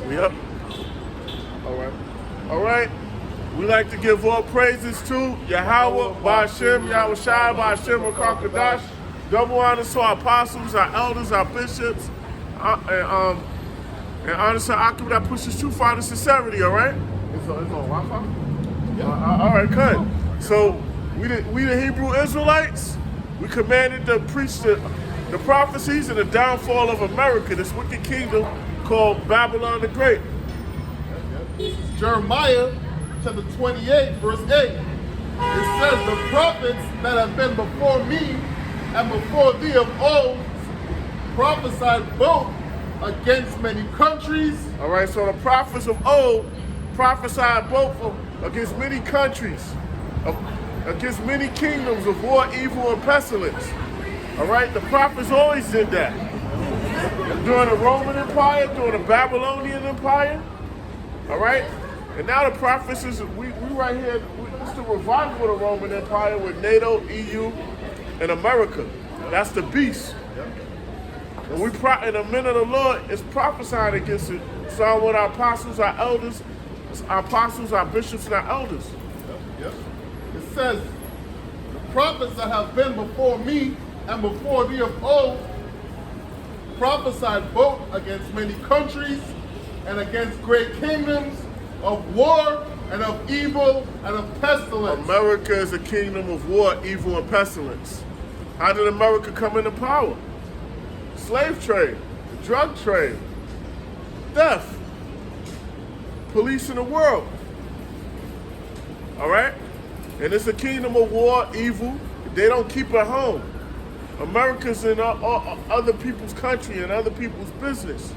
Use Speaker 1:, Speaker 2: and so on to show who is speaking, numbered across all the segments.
Speaker 1: We up? All right. All right. We like to give all praises to Yahweh, Ba'ashem, Yahweh Shai, Ba'ashem, Rakakadash. Double honor to our apostles, our elders, our bishops, and honor to Akim that pushes truth out of sincerity, all right? It's on Wi-Fi? Yeah. All right, good. So we the Hebrew Israelites, we commanded to preach the prophecies and the downfall of America, this wicked kingdom called Babylon the Great.
Speaker 2: Jeremiah chapter 28, verse 8. It says, the prophets that have been before me and before thee of old prophesied both against many countries.
Speaker 1: All right, so the prophets of old prophesied both against many countries, against many kingdoms of war, evil, and pestilence. All right, the prophets always did that. During the Roman Empire, during the Babylonian Empire, all right? And now the prophets is, we right here, it's the revival of the Roman Empire with NATO, EU, and America. That's the beast. And in the men of the Lord is prophesying against it. So with our apostles, our elders, our bishops, and our elders.
Speaker 2: It says, the prophets that have been before me and before thee of old prophesied both against many countries and against great kingdoms of war and of evil and of pestilence.
Speaker 1: America is a kingdom of war, evil, and pestilence. How did America come into power? Slave trade, the drug trade, theft, policing the world. All right? And it's a kingdom of war, evil. They don't keep it home. America's in other people's country and other people's business.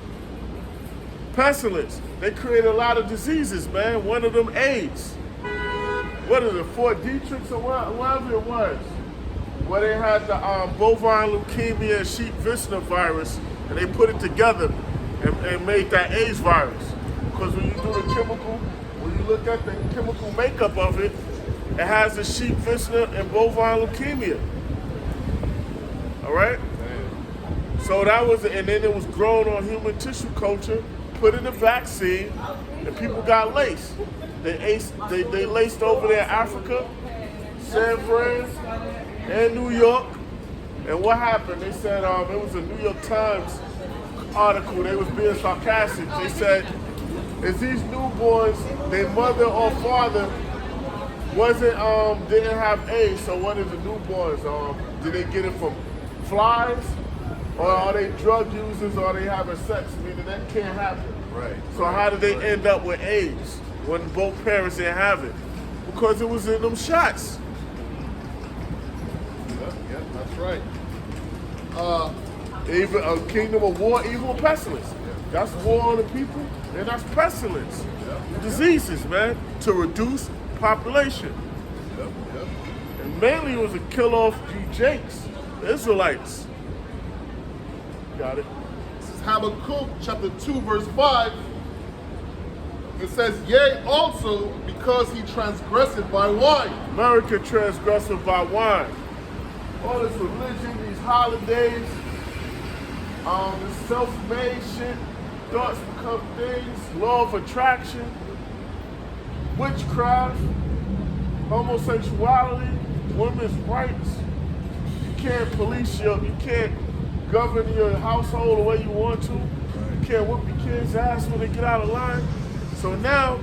Speaker 1: Pestilence. They create a lot of diseases, man. One of them AIDS. What is it, Fort Detrick's or whatever it was? Where they had the bovine leukemia and sheep viscera virus, and they put it together and made that AIDS virus. Because when you do the when you look at the chemical makeup of it, it has the sheep viscera and bovine leukemia. All right? So that was, and then it was grown on human tissue culture, put in a vaccine, and people got laced. They laced over there in Africa, San Fran, and New York. And what happened? They said, it was a New York Times article, they was being sarcastic. They said, is these newborns, their mother or father didn't have AIDS, so what is the newborns? Did they get it from flies? Or are they drug users, or are they having sex? Meaning that can't happen.
Speaker 2: Right.
Speaker 1: So how did they end up with AIDS when both parents didn't have it? Because it was in them shots.
Speaker 2: Yeah, that's right.
Speaker 1: Even a kingdom of war, evil, and pestilence. That's war on the people, and that's pestilence. Diseases, man, to reduce population. And mainly it was a kill off you Jakes, the Israelites. Got it.
Speaker 2: This is Habakkuk chapter 2, verse 5. It says, yea, also because he transgressed by wine.
Speaker 1: America transgressed by wine. All this religion, these holidays, this self-made shit, thoughts become things, law of attraction, witchcraft, homosexuality, women's rights. You can't police you can't govern your household the way you want to. You can't whoop your kids' ass when they get out of line. So now,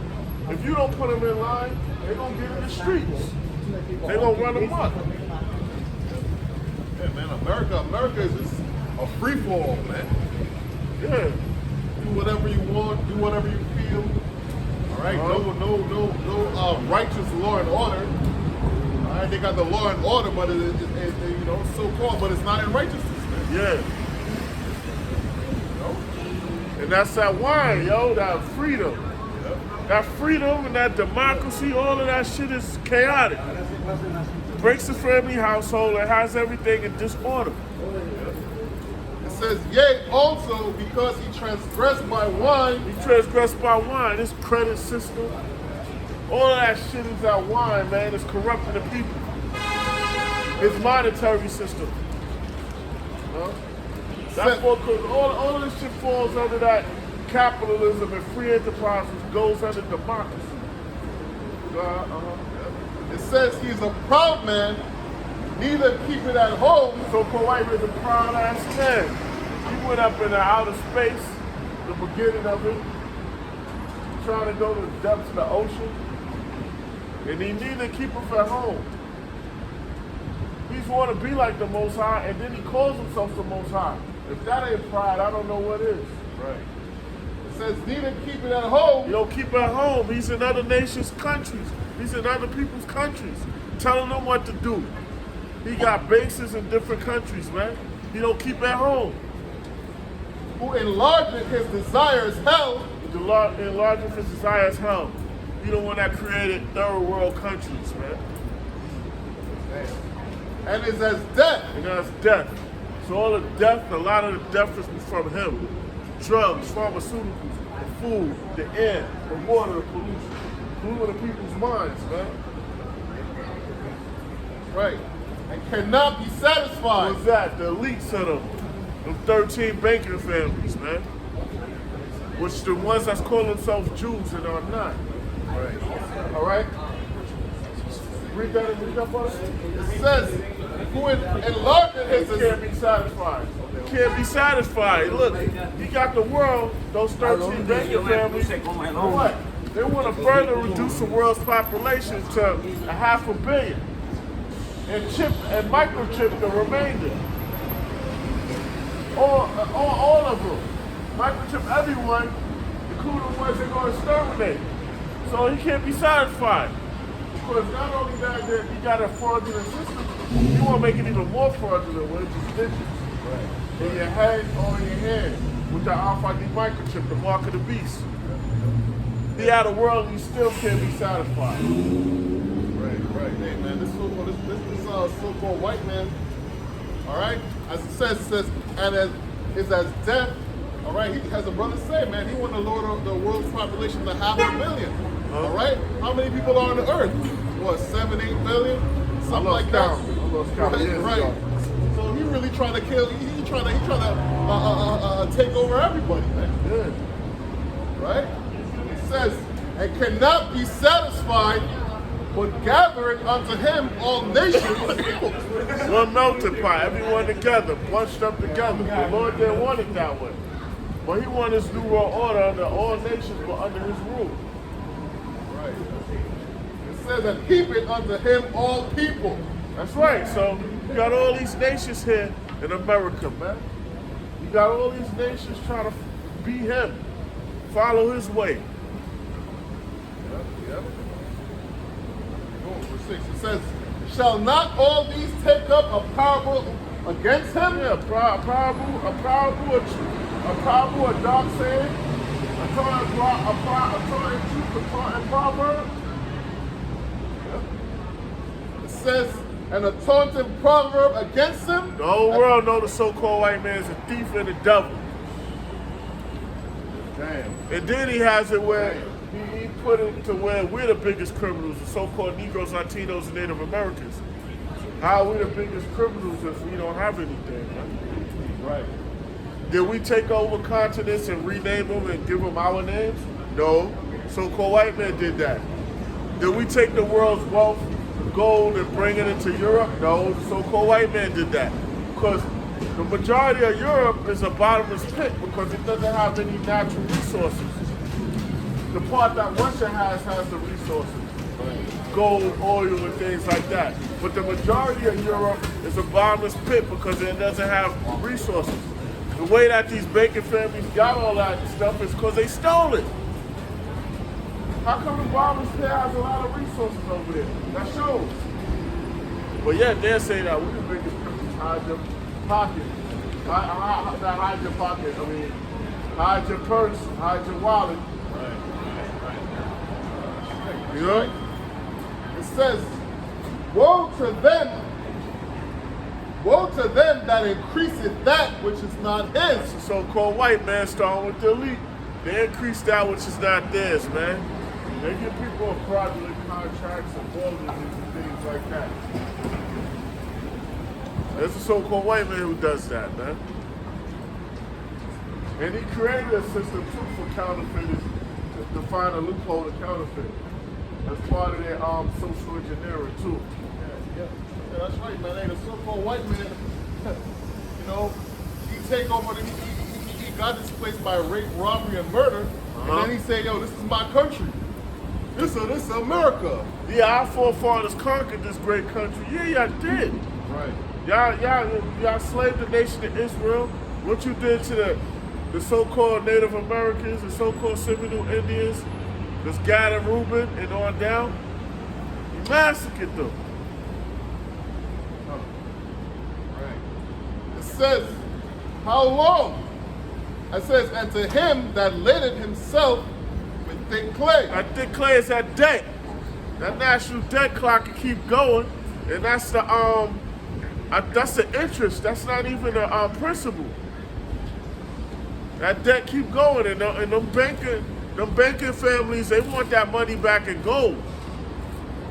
Speaker 1: if you don't put them in line, they're going to get in the streets. They're going to run them up.
Speaker 2: Yeah, man, America is just a free-for-all, man.
Speaker 1: Yeah.
Speaker 2: Do whatever you want, do whatever you feel. All right, no righteous law and order. All right, they got the law and order, but it's so-called, but it's not in righteousness, man.
Speaker 1: Yeah. And that's that wine, yo, that freedom. Yep. That freedom and that democracy, all of that shit is chaotic. Breaks the family household and has everything in disorder.
Speaker 2: It says, yea, also because he transgressed by wine.
Speaker 1: He transgressed by wine, his credit system. All of that shit is that wine, man. It's corrupting the people. His monetary system. That's all of this shit falls under that capitalism and free enterprise which goes under democracy.
Speaker 2: It says he's a proud man, neither keep it at home.
Speaker 1: So-called white man is a proud ass man. He went up in the outer space, the beginning of it, trying to go to the depths of the ocean, and he neither keepeth at home. He's want to be like the Most High, and then he calls himself the Most High. If that ain't pride, I don't know what is.
Speaker 2: Right. It says neither keep it at home.
Speaker 1: You don't keep it at home. He's in other nations' countries. He's in other people's countries, telling them what to do. He got bases in different countries, man. He don't keep at home.
Speaker 2: Who enlargeth his desires hell.
Speaker 1: Enlarging his desires hell. He the one that created third world countries, man.
Speaker 2: And is as death.
Speaker 1: And that's death. So all the death, a lot of the death is from him. Drugs, pharmaceuticals, the food, the air, the water, the pollution. Polluting the people's minds, man.
Speaker 2: Right. And cannot be satisfied.
Speaker 1: What's that? The elites of them 13 banking families, man. Which the ones that's calling themselves Jews and are not.
Speaker 2: Right. All right.
Speaker 1: Read that and read that for us.
Speaker 2: It says, who enlargeth his
Speaker 1: He can't be satisfied. He can't be satisfied. Look, he got the world, those 13 banking families. What? They want to further reduce the world's population to 500 million. And microchip the remainder. All of them. Microchip everyone, including the ones they're going to exterminate. So he can't be satisfied. Because not only that he got a fraudulent system, you want to make it even more fraudulent with just digits. Right. In your head or in your hand. With the RFID microchip, the mark of the beast. He out of the world and he still can't be satisfied.
Speaker 2: Right. Hey man, this so-called white man, all right, as it says, and is as death. All right, he has a brother say, man, he want to lower the world's population to 500 million. All right, how many people are on the earth? What, 7, 8 billion? Something like that.
Speaker 1: I lost count.
Speaker 2: Right. So he really trying to kill. He trying to take over everybody, man.
Speaker 1: Yeah.
Speaker 2: Right? It says, and cannot be satisfied, but gathering unto him all nations.
Speaker 1: One melting pot, everyone together, bunched up together. The Lord didn't want it that way. But he wanted his new world order that all nations were under his rule.
Speaker 2: Right. It says, and keep it unto him all people.
Speaker 1: That's right. So you got all these nations here in America, man. You got all these nations trying to be him, follow his way.
Speaker 2: Yep. Verse 6, it says, shall not all these take up a parable against him?
Speaker 1: Yeah, a parable, a dark saying, a Torah in truth, a Torah in proverb.
Speaker 2: It says, and a taunting proverb against him?
Speaker 1: The whole world know the so-called white man is a thief and a devil.
Speaker 2: Damn.
Speaker 1: And then he has it where he put it to where we're the biggest criminals, the so-called Negroes, Latinos, and Native Americans. How are we the biggest criminals if we don't have anything, man?
Speaker 2: Right.
Speaker 1: Did we take over continents and rename them and give them our names? No. So-called white man did that. Did we take the world's wealth, gold, and bring it into Europe? No. The so-called white man did that. Because the majority of Europe is a bottomless pit because it doesn't have any natural resources. The part that Russia has the resources. Gold, oil, and things like that. But the majority of Europe is a bottomless pit because it doesn't have resources. The way that these banking families got all that stuff is because they stole it. How come the bottomless pit has a lot of resources over there? That shows. But yeah, they're saying that we the biggest criminals. Hide your pocket. Not hide your pocket. I mean, hide your purse, hide your wallet. You know?
Speaker 2: It says, woe to them that increaseth that which is not his.
Speaker 1: The so-called white man starting with the elite. They increase that which is not theirs, man. They give people fraudulent contracts and mortgages and things like that. There's a so-called white man who does that, man. And he created a system too for counterfeiters to find a loophole to counterfeit. That's part of their social engineering too.
Speaker 2: Yeah, that's right, man. Ain't a so-called white man. You know, he take over. He got this place by rape, robbery, and murder, and then he say, "Yo, this is my country. This is America."
Speaker 1: Yeah, our forefathers conquered this great country. Yeah, y'all did.
Speaker 2: Right.
Speaker 1: Y'all slaved the nation of Israel. What you did to the so-called Native Americans, the so-called Seminole Indians, this Gad and Reuben and on down, you massacred them.
Speaker 2: Right. It says, how long? It says, and to him that laded himself with thick clay.
Speaker 1: That thick clay is that debt. That national debt clock can keep going, and that's the interest. That's not even the principal. That debt keep going, and them banking families, they want that money back in gold.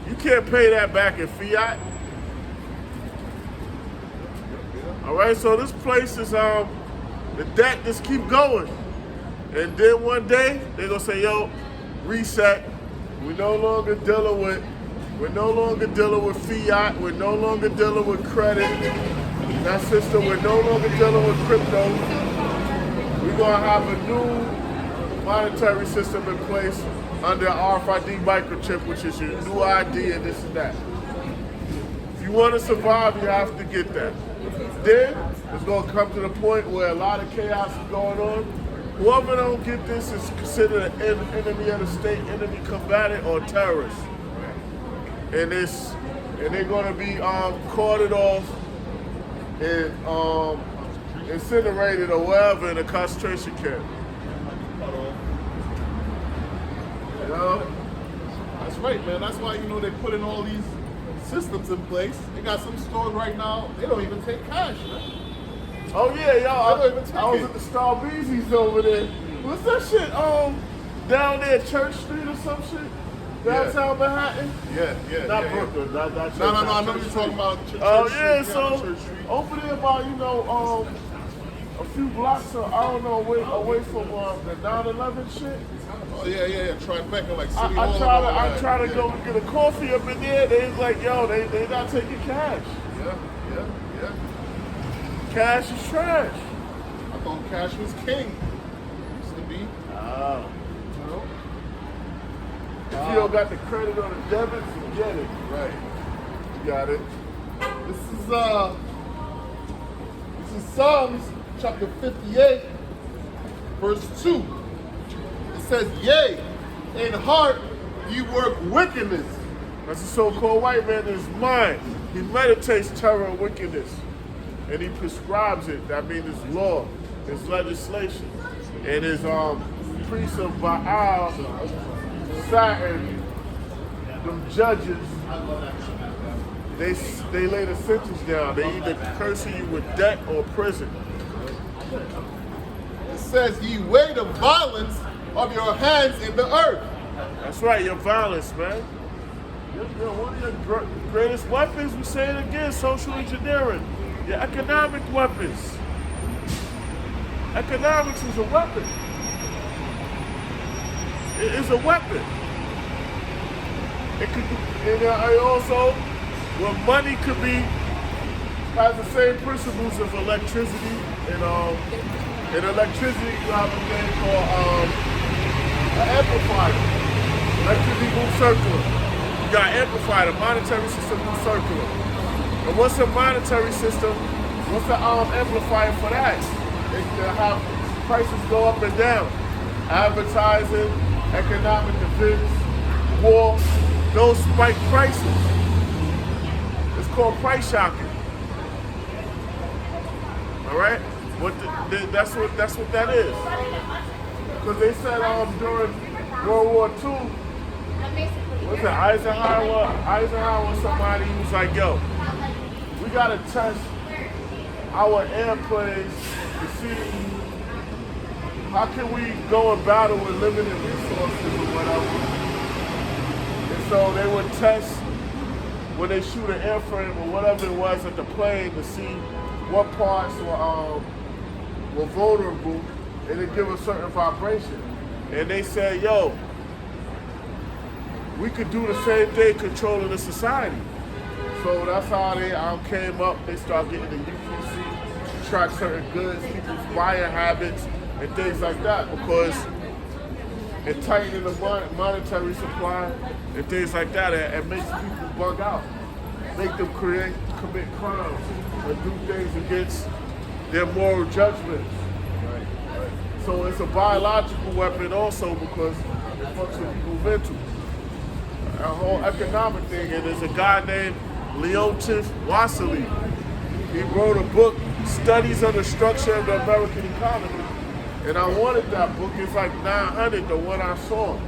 Speaker 1: You can't pay that back in fiat. All right, so this place is the debt just keep going, and then one day they're gonna say, "Yo, reset. We're no longer dealing with fiat. We're no longer dealing with credit. That system. We're no longer dealing with crypto. We're gonna have a new monetary system in place under RFID microchip, which is your new ID and this and that. If you want to survive, you have to get that. Then it's gonna come to the point where a lot of chaos is going on. Whoever don't get this is considered an enemy of the state, enemy combatant, or terrorist. And they're gonna be carted off and incinerated or wherever in a concentration camp. You know?
Speaker 2: That's right, man. That's why, they put in all these systems in place. They got some stores right now, they don't even take cash, man.
Speaker 1: Oh yeah, y'all.
Speaker 2: I was
Speaker 1: at the Starbeezies over there. What's that shit? Down there, Church Street or some shit? Downtown Manhattan?
Speaker 2: Yeah.
Speaker 1: Not Brooklyn. Not Church.
Speaker 2: No, I know you're talking about Church
Speaker 1: Oh
Speaker 2: Street.
Speaker 1: yeah,
Speaker 2: Yeah,
Speaker 1: so
Speaker 2: Church Street.
Speaker 1: over there about a few blocks away from the 9/11 shit.
Speaker 2: Oh yeah. Tribeca, like City
Speaker 1: I
Speaker 2: Hall.
Speaker 1: I try to go get a coffee up in there. They was like, yo, they not taking cash.
Speaker 2: Yeah.
Speaker 1: Cash is trash.
Speaker 2: I thought cash was king. Used to be.
Speaker 1: Oh.
Speaker 2: You know?
Speaker 1: If you don't got the credit or the debit, forget it.
Speaker 2: Right.
Speaker 1: You got it.
Speaker 2: This is Psalms chapter 58, verse 2. It says, "Yea, in heart ye work wickedness."
Speaker 1: That's the so-called white man in his mind. He meditates terror and wickedness. And he prescribes it. That means his law, his legislation, and his priests of Baal, Saturn, them judges, they lay the sentence down. They either cursing you with debt or prison.
Speaker 2: It says, "Ye weigh the violence of your hands in the earth."
Speaker 1: That's right, your violence, man. One of your greatest weapons, we say it again, social engineering. Your economic weapons. Economics is a weapon. It is a weapon. It could, and also, well, money could be, has the same principles of electricity. In electricity, you have a thing called an amplifier. Electricity moves circular. You got amplifier, the monetary system moves circular. And what's a monetary system? What's the amplifier for that? It can have prices go up and down. Advertising, economic events, war, those spike prices. It's called price shocking. All right? That's what that is. Because they said during World War II, what's it, Eisenhower, somebody was like, yo, we gotta test our airplanes to see how can we go in battle with limited resources or whatever. And so they would test when they shoot an airframe or whatever it was at the plane to see what parts were vulnerable and it give a certain vibration. And they said, yo, we could do the same thing controlling the society. So that's how they came up. They started getting the UPC, track certain goods, people's buying habits, and things like that, because it tightening the monetary supply and things like that, and makes people bug out, make them commit crimes, and do things against their moral judgments. Right. So it's a biological weapon also, because it fucks with people's mental. A whole economic thing, and there's a guy named Leontief Wasserly. He wrote a book, Studies of the Structure of the American Economy. And I wanted that book. It's like 900, the one I saw.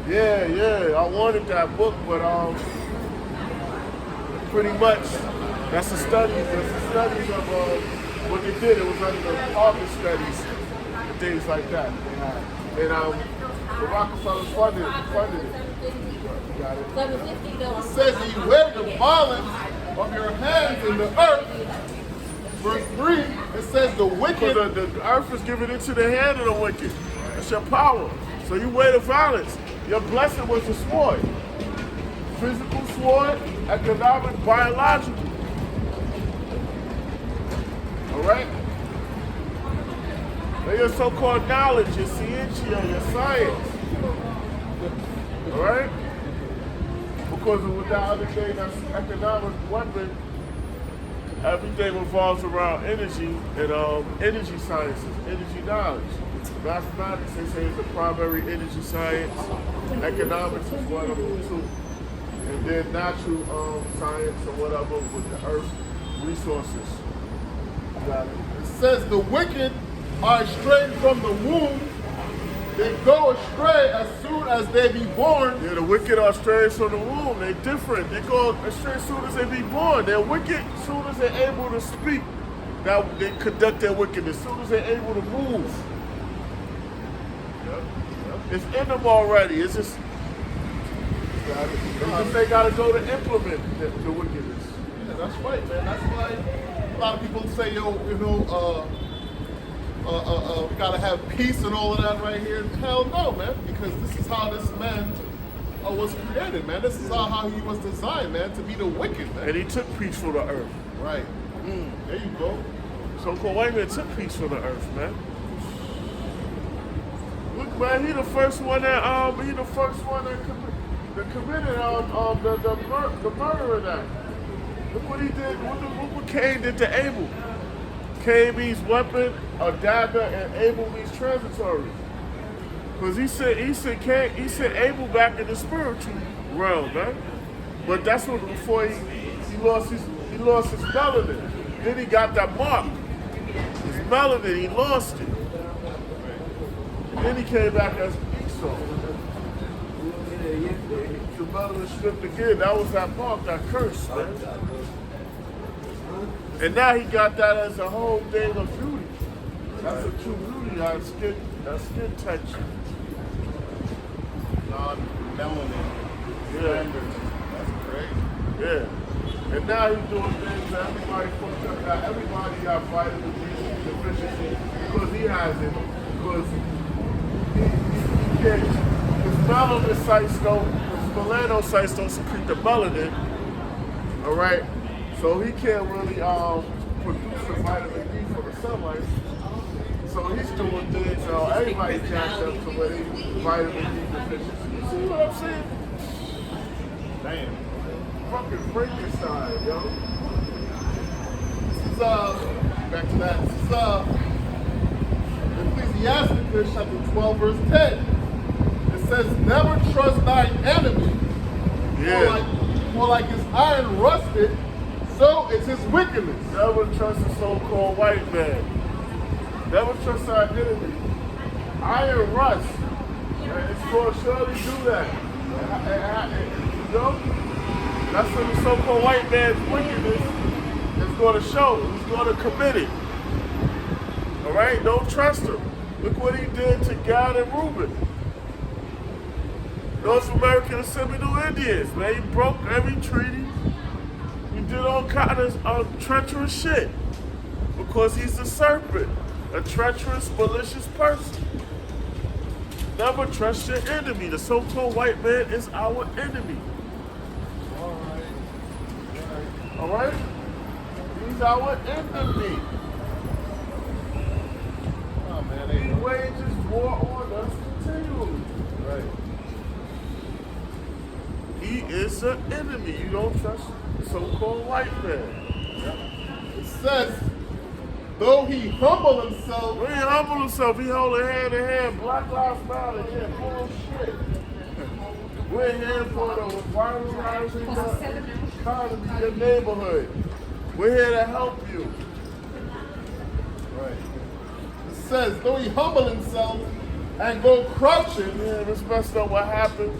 Speaker 1: Yeah, I wanted that book, but pretty much that's the studies of what they did. It was under the Harvard studies and things like that. And the Rockefellers funded it. Got it.
Speaker 2: It says that you wear the violence of your hands in the earth. Verse 3, it says the wicked.
Speaker 1: The earth is given into the hand of the wicked. It's your power. So you wear the violence. Your blessing was the sword. Physical sword, economic, biological. Alright? And your so-called knowledge, your scientia, your science. Alright? Because with that other thing, that's economic weapon, everything revolves around energy and energy sciences, energy knowledge. Mathematics, they say, is a primary energy science. Economics is one of them too. And then natural science or whatever with the earth resources. Got it.
Speaker 2: It says the wicked are estranged from the womb. They go astray as soon as they be born.
Speaker 1: Yeah, the wicked are estranged from the womb. They're different. They go astray as soon as they be born. They're wicked as soon as they're able to speak. Now they conduct their wickedness as soon as they're able to move. Yep. It's in them already. It's just they got to go to implement the wickedness.
Speaker 2: Yeah, that's right, man. That's why a lot of people say, we gotta have peace and all of that right here. Hell no, man, because this is how this man was created, man. This is how he was designed, man, to be the wicked, man.
Speaker 1: And he took peace for the earth.
Speaker 2: Right. There you go.
Speaker 1: So-called white man took peace for the earth, man. Look, man, he the first one that committed the murder of that. Look what he did. Look what Cain did to Abel. Cain means weapon, a dagger, and Abel means transitory. Because he sent Abel back in the spiritual realm, man. But that's what before he lost his melanin. Then he got that mark. His melanin, he lost it. And then he came back as Esau. The melanin stripped again. That was that mark, that curse, man. And now he got that as a whole thing of beauty. That's a true beauty, that skin texture.
Speaker 2: Non-melanin.
Speaker 1: Yeah.
Speaker 2: That's crazy.
Speaker 1: Yeah. And now he's doing things that everybody fucked up. Now everybody got vitamin D deficiency because he has it. Because he can't. His melanocytes don't secrete the melanin. All right. So he can't really produce the vitamin D for the sunlight. So he's doing things, everybody jacked up to where they vitamin D deficiency. You see what I'm saying? Damn. Fucking Frankenstein, yo.
Speaker 2: This is, back to that. This is Ecclesiasticus chapter 12, verse 10. It says, never trust thine enemy.
Speaker 1: Yeah.
Speaker 2: For like his iron rusted, so is his wickedness.
Speaker 1: Never trust a so-called white man. Never trust our enemy. Iron rust. It's going to surely do that. You know? That's when the so-called white man's wickedness is going to show. He's going to commit it. All right? Don't trust him. Look what he did to Gad and Reuben. North American and Seminole Indians, man. He broke every treaty. He did all kinds of treacherous shit because he's the serpent. a treacherous, malicious person. Never trust your enemy. The so-called white man is our enemy. All right? He's our enemy.
Speaker 2: Oh, man,
Speaker 1: He wages war on us continually.
Speaker 2: Right.
Speaker 1: He is an enemy. You don't trust the so-called white man.
Speaker 2: It says, though he humble himself,
Speaker 1: When he humble himself, he holding hand in hand. Black Lives Matter, yeah, bullshit. We're here for the revitalizing the economy, your neighborhood. We're here to help you.
Speaker 2: right. It says, though he humble himself and go crouching,
Speaker 1: Yeah, this messed up what happened.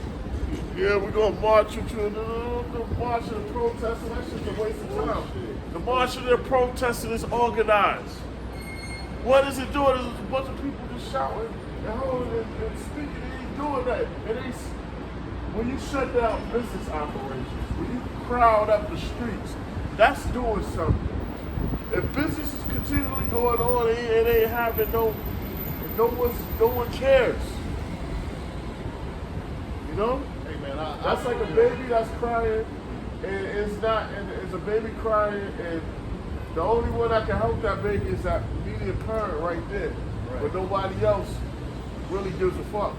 Speaker 1: Yeah, we're gonna march with you. The march and the protesting, that shit's a waste of time. The march and the protesting is organized. What is it doing? It's a bunch of people just shouting and holding and speaking. It ain't doing that. It ain't. When you shut down business operations, when you crowd up the streets, that's doing something. If business is continually going on, it ain't having no one cares. You know?
Speaker 2: hey man,
Speaker 1: That's like a baby that's crying, and it's a baby crying, and the only one that can help that baby is that immediate parent right there.
Speaker 2: Right.
Speaker 1: But nobody else really gives a fuck.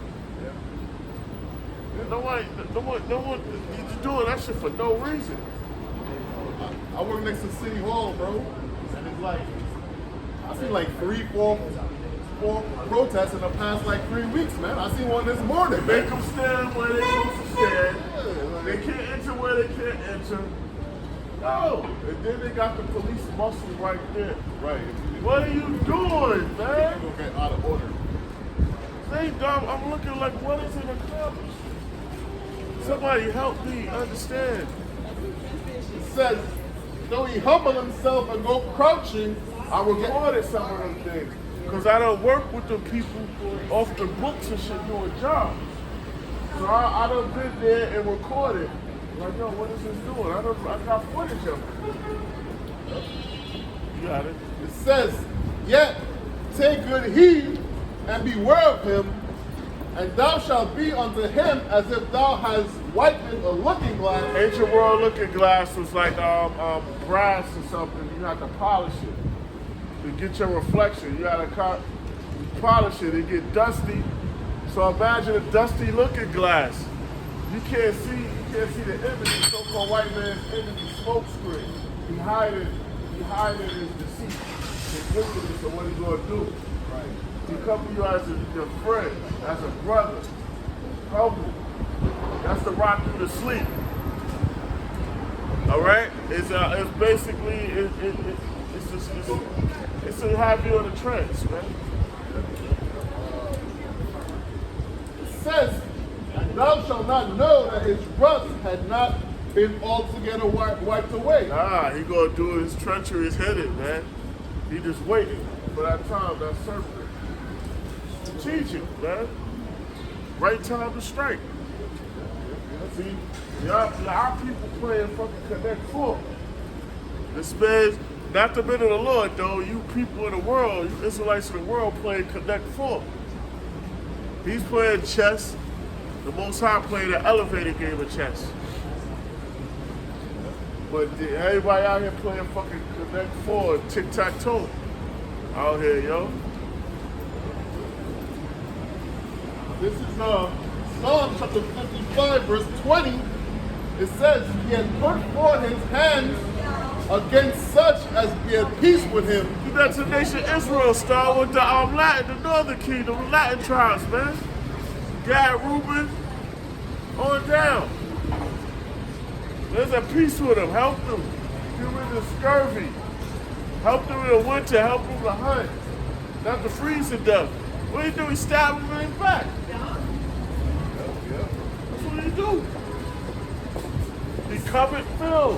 Speaker 1: No one, you're doing that shit for no reason.
Speaker 2: I work next to City Hall, bro, and it's like, I see like four protests in the past like 3 weeks, man. I seen one this morning.
Speaker 1: Make them stand where they're supposed to stand.
Speaker 2: Yeah,
Speaker 1: They can't enter where they can't enter. No. And then they got the police muscle right there.
Speaker 2: Right.
Speaker 1: What are you doing, man?
Speaker 2: People get out of order.
Speaker 1: They dumb. I'm looking like, what is it accomplished? Somebody help me understand.
Speaker 2: It says, though he humble himself and go crouching,
Speaker 1: I recorded some of them things because I don't work with the people off the books and shit doing jobs. So I done been there and recorded. Like, yo, what is this doing? I got footage of it. You got it.
Speaker 2: it says, yet take good heed and beware of him, and thou shalt be unto him as if thou hast whitened a looking glass.
Speaker 1: Ancient world looking glass was like brass or something. You have to polish it to get your reflection. You gotta polish it. It get dusty. So imagine a dusty looking glass. You can't see the image. The so-called white man's enemy smoke screen. He hiding his deceit, his wickedness, of what he's gonna do.
Speaker 2: Right.
Speaker 1: He come to you as your friend, as a brother. Humble. That's to rock you to sleep. All right? It's basically it's to have you in a trance, man.
Speaker 2: It says, and thou shalt not know that his rust had not been altogether wiped away.
Speaker 1: Nah, he gonna do his treachery is headed, man. He just waiting for that time, that serpent. Strategic, man. Right time to strike. See, our people playing fucking Connect Four. This man's not the men of the Lord, though. You people in the world, you Israelites in the world, playing Connect Four. He's playing chess. The Most High played an elevated game of chess. But everybody out here playing fucking Connect Four, tic-tac-toe. Out here, yo.
Speaker 2: This is Psalm chapter 55, verse 20. It says, he had put forth his hands against such as be at peace with him.
Speaker 1: That's the nation Israel start with the Latin, the northern kingdom, the Latin tribes, man. Gad, Reuben, on down. There's a peace with them. Help them. Get rid of scurvy. Help them in the winter. Help them to hunt. Not to freeze to death. What do you do? He stab them in the back. That's what he do. He covered Phil.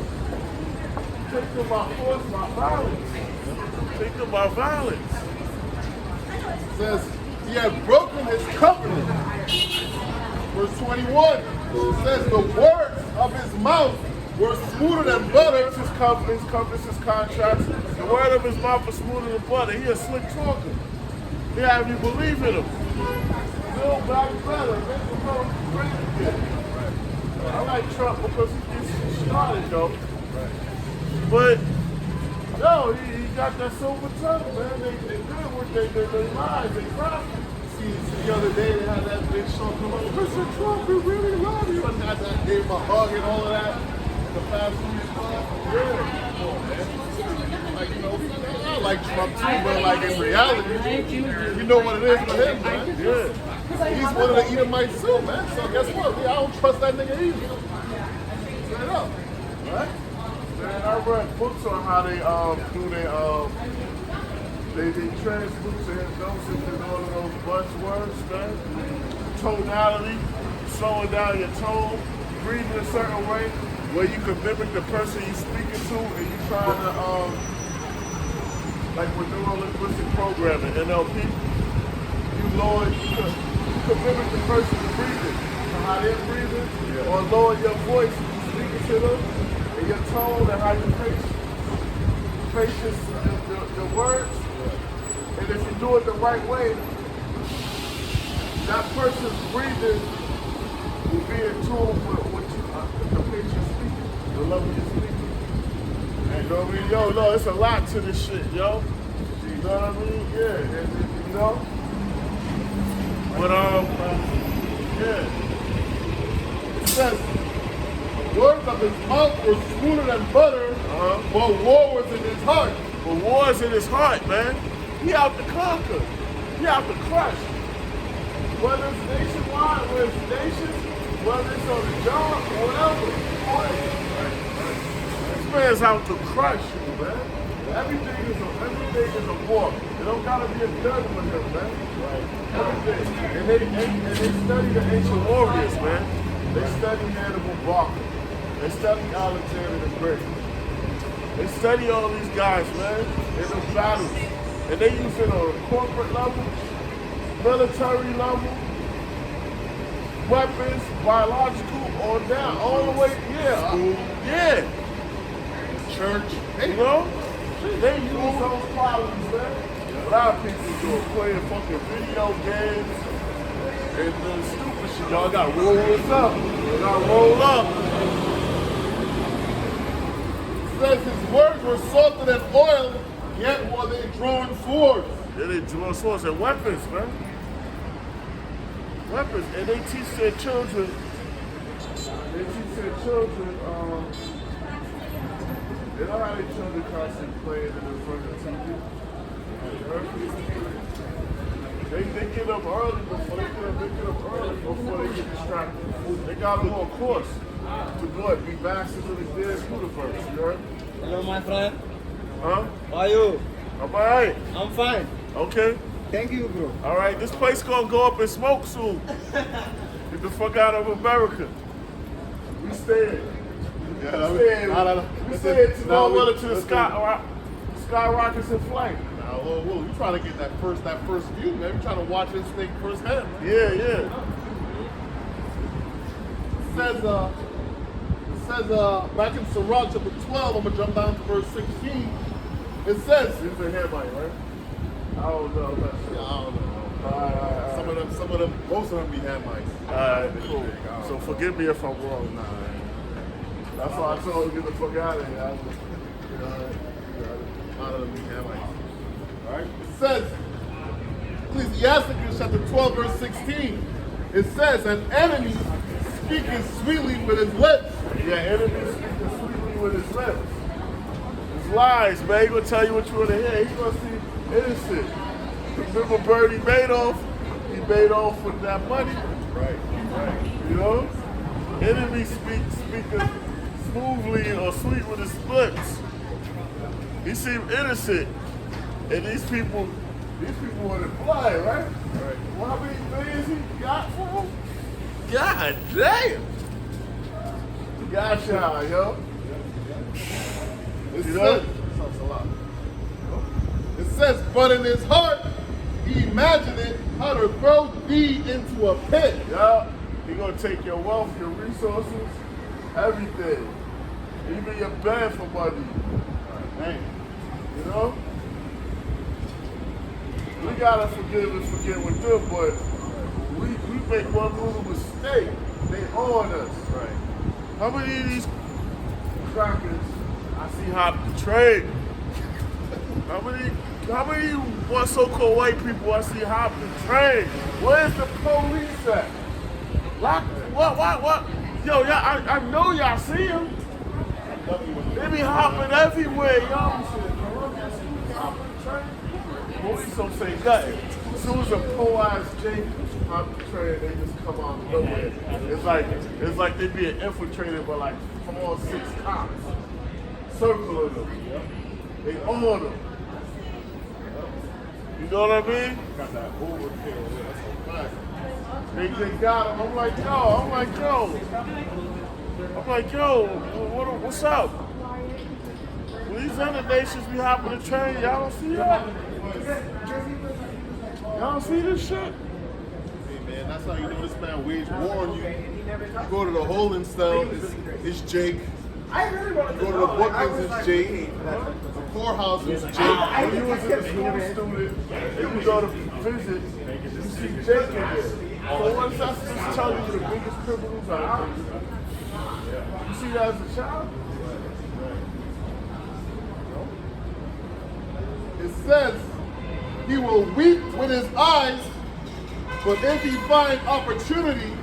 Speaker 1: Take them by force, by violence. Take them by violence.
Speaker 2: It says, he had broken his covenant. Verse 21. It says, the words of his mouth were smoother than butter.
Speaker 1: His covenants, his contracts. The word of his mouth is smoother than butter. He a slick talker. He have you believe in him. Build back better. Make the world great again. I like Trump because he gets started though. But no, he got that silver tongue, man. They good with they lies, they profit.
Speaker 2: See, the other day they had that big show come up. Mr. Trump, we really love you. And had that gave him a hug and all of that. The fast food stuff. Yeah. Like, you know, I like Trump too, but like in reality, you know what it is for him, man.
Speaker 1: Yeah.
Speaker 2: He's one of the Edomites too, man. So guess what? I don't trust that nigga either. Straight up. Right?
Speaker 1: Man, I read books on how they do they translucent hypnosis and all of those buzzwords, man. Tonality, slowing down your tone, breathing a certain way where you can mimic the person you're speaking to and you trying to like with neuro-linguistic programming, NLP, you lower you can mimic the person's breathing, so how they're breathing, or lower your voice when you're speaking to them, and your tone and how you pace your words. And if you do it the right way, that person's breathing will be in tune with what the pace you're speaking, the level you're speaking. And you know what I mean? Yo, no, it's a lot to this shit, yo. You know what I mean? Yeah, you know? But, yeah.
Speaker 2: It says, words of his mouth were smoother than butter, but war was in his heart.
Speaker 1: But war's in his heart, man. He out to conquer. He out to crush. Whether it's nationwide, whether it's nations, whether it's on the job, or whatever. This man's out to crush you, man. Everything is a war. It don't gotta be a gun with him, man. Everything. And they study the ancient warriors, man. They study Hannibal Barca. They study Alexander the Great. They study all these guys, man, in the battles. And they use it on a corporate level, military level, weapons, biological, on down, all the way, yeah.
Speaker 2: Church.
Speaker 1: You know? They use those qualities, man. A lot of people do it, playing fucking video games and the stupid shit. Y'all gotta roll this up. Y'all gotta roll up.
Speaker 2: It says his words were softer than oil, yet were they drawn swords.
Speaker 1: Yeah, they draw swords and weapons, man. Weapons. And they teach their children, you know how they children constantly playing in front of the TV? They get up early before they get distracted. They got them on course to go and be masters of the dance universe, you heard?
Speaker 3: Hello, my friend.
Speaker 1: Huh?
Speaker 3: How are you?
Speaker 1: I'm alright.
Speaker 3: I'm fine.
Speaker 1: Okay.
Speaker 3: Thank you, bro.
Speaker 1: Alright, this place gonna go up in smoke soon. Get the fuck out of America. We staying. We staying to no weather to the skyrockets in flight.
Speaker 2: Now, whoa, you trying to get that first view, man. You trying to watch this thing firsthand.
Speaker 1: Yeah.
Speaker 2: It says back in Sirach chapter 12, I'm gonna jump down to verse 16. It says,
Speaker 1: This is a Hamite, right? I don't know.
Speaker 2: yeah, I don't know. Some of them, most of them be Hamites.
Speaker 1: Alright, cool. So forgive me if I'm wrong. That's why I told you get the fuck out of here.
Speaker 2: A lot of them be Hamites. Alright? It says, Ecclesiasticus chapter 12, verse 16. It says, an enemy speaking sweetly with his lips.
Speaker 1: Yeah, enemy speaking sweetly with his lips. His lies, man. He gonna tell you what you wanna hear. He gonna see innocent. Remember Bernie Madoff? He made off with that money.
Speaker 2: Right.
Speaker 1: You know? Enemy speaking smoothly or sweet with his lips. He seemed innocent. And these people want to fly, right? Well, how many millions he got for him? God damn! Gotcha, yo.
Speaker 2: It
Speaker 1: You
Speaker 2: says,
Speaker 1: know?
Speaker 2: it says, but in his heart he imagined it how to throw thee into a pit.
Speaker 1: Yeah, he gonna take your wealth, your resources, everything. Even your bed for money.
Speaker 2: Man.
Speaker 1: You know? We gotta forgive and forget with them, but we make one little mistake. They own us.
Speaker 3: Right.
Speaker 1: How many of these crackers I see hop the trade? How many what so-called white people I see hop the train? Where's the police at? What? Yo, y'all, I know y'all see them. They be hopping everywhere, y'all. Police don't say nothing. As soon as a poor-ass Jake hop the train, they just come out of nowhere. It's like they being infiltrated by like 4 or 6 cops. Circling them. They own them. You know what I mean?
Speaker 2: Got that overkill. That's a fact.
Speaker 1: They got him. I'm like, yo. What's up? When these other nations be hopping the train, y'all don't see that? Y'all don't see this shit?
Speaker 2: Hey man, that's how you know this man wage war on you. You go to the holding cell, it's Jake. You go to the bookings, it's Jake. The poorhouse is Jake.
Speaker 1: When you was a school student and you go to visit, you see Jake in there. So what's that just telling you the biggest criminals are out? You see that as a child?
Speaker 2: It says he will weep with his eyes, but if he find opportunity,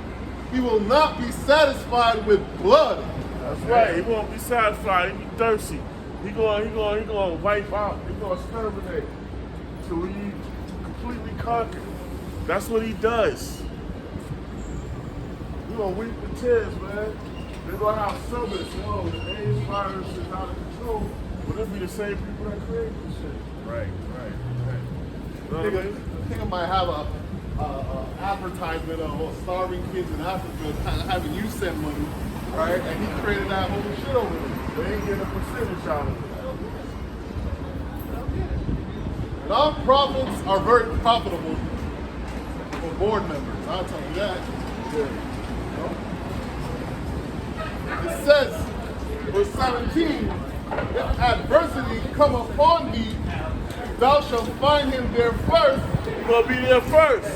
Speaker 2: he will not be satisfied with blood.
Speaker 1: That's right. He won't be satisfied. He be thirsty. He gonna wipe out. He gonna exterminate till he completely conquer. That's what he does. He gonna weep with tears, man. They're gonna have summits. Yo, the AIDS virus is out of control. But it'll be the same people that create this shit.
Speaker 3: Right.
Speaker 1: You know what I mean?
Speaker 2: Nigga might have a advertisement of starving kids in Africa having you send money, right? And he created that whole shit over there.
Speaker 1: They ain't getting a percentage out of it.
Speaker 2: Non-profits are very profitable for board members. I'll tell you that. It says, verse 17, if adversity come upon thee, thou shalt find him there first.
Speaker 1: You're gonna be there first.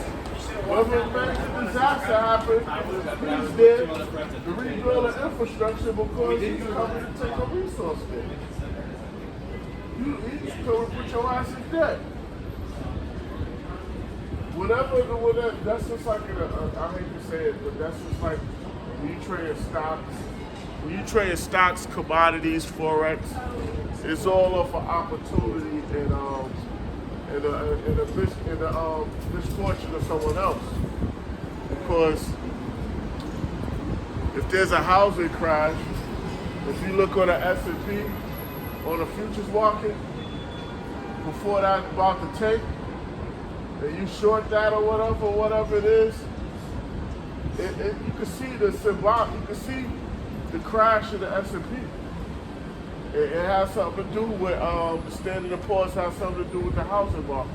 Speaker 1: Whenever a major disaster happens, he's there to rebuild the infrastructure because he's coming to take a resource there. He's coming to put your ass in debt. Whatever, that's just like, I hate to say it, but that's just like when you trade stocks. When you trade stocks, commodities, forex, it's all off an opportunity and the misfortune of someone else. Because if there's a housing crash, if you look on the S&P, on the futures market, before that's about to take, and you short that or whatever it is, you can see the symbol, you can see the crash of the S&P. It has something to do with Standard & Poor's has something to do with the housing market.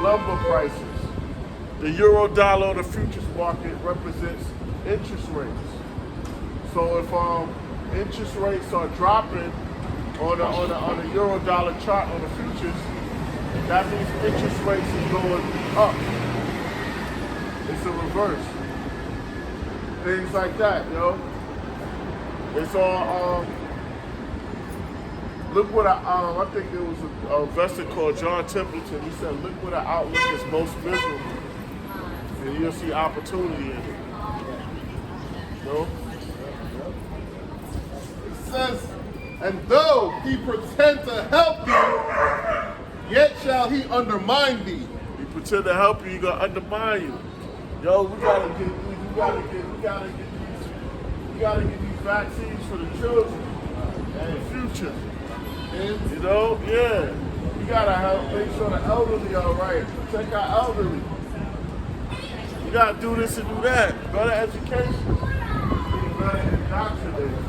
Speaker 1: Lumber prices. The euro dollar on the futures market represents interest rates. So if interest rates are dropping on the euro dollar chart on the futures, that means interest rates is going up. It's a reverse. Things like that, yo. It's all look what I think there was a investor called John Templeton. He said, look where the outlook is most miserable, and you'll see opportunity in it. No?
Speaker 2: It says, and though he pretend to help thee, yet shall he undermine thee.
Speaker 1: He pretend to help you, he gonna undermine you. Yo, we gotta get these vaccines for the children and the future. You know, yeah. We gotta help make sure the elderly are right. Protect our elderly. We gotta do this and do that. Better education. Better indoctrination.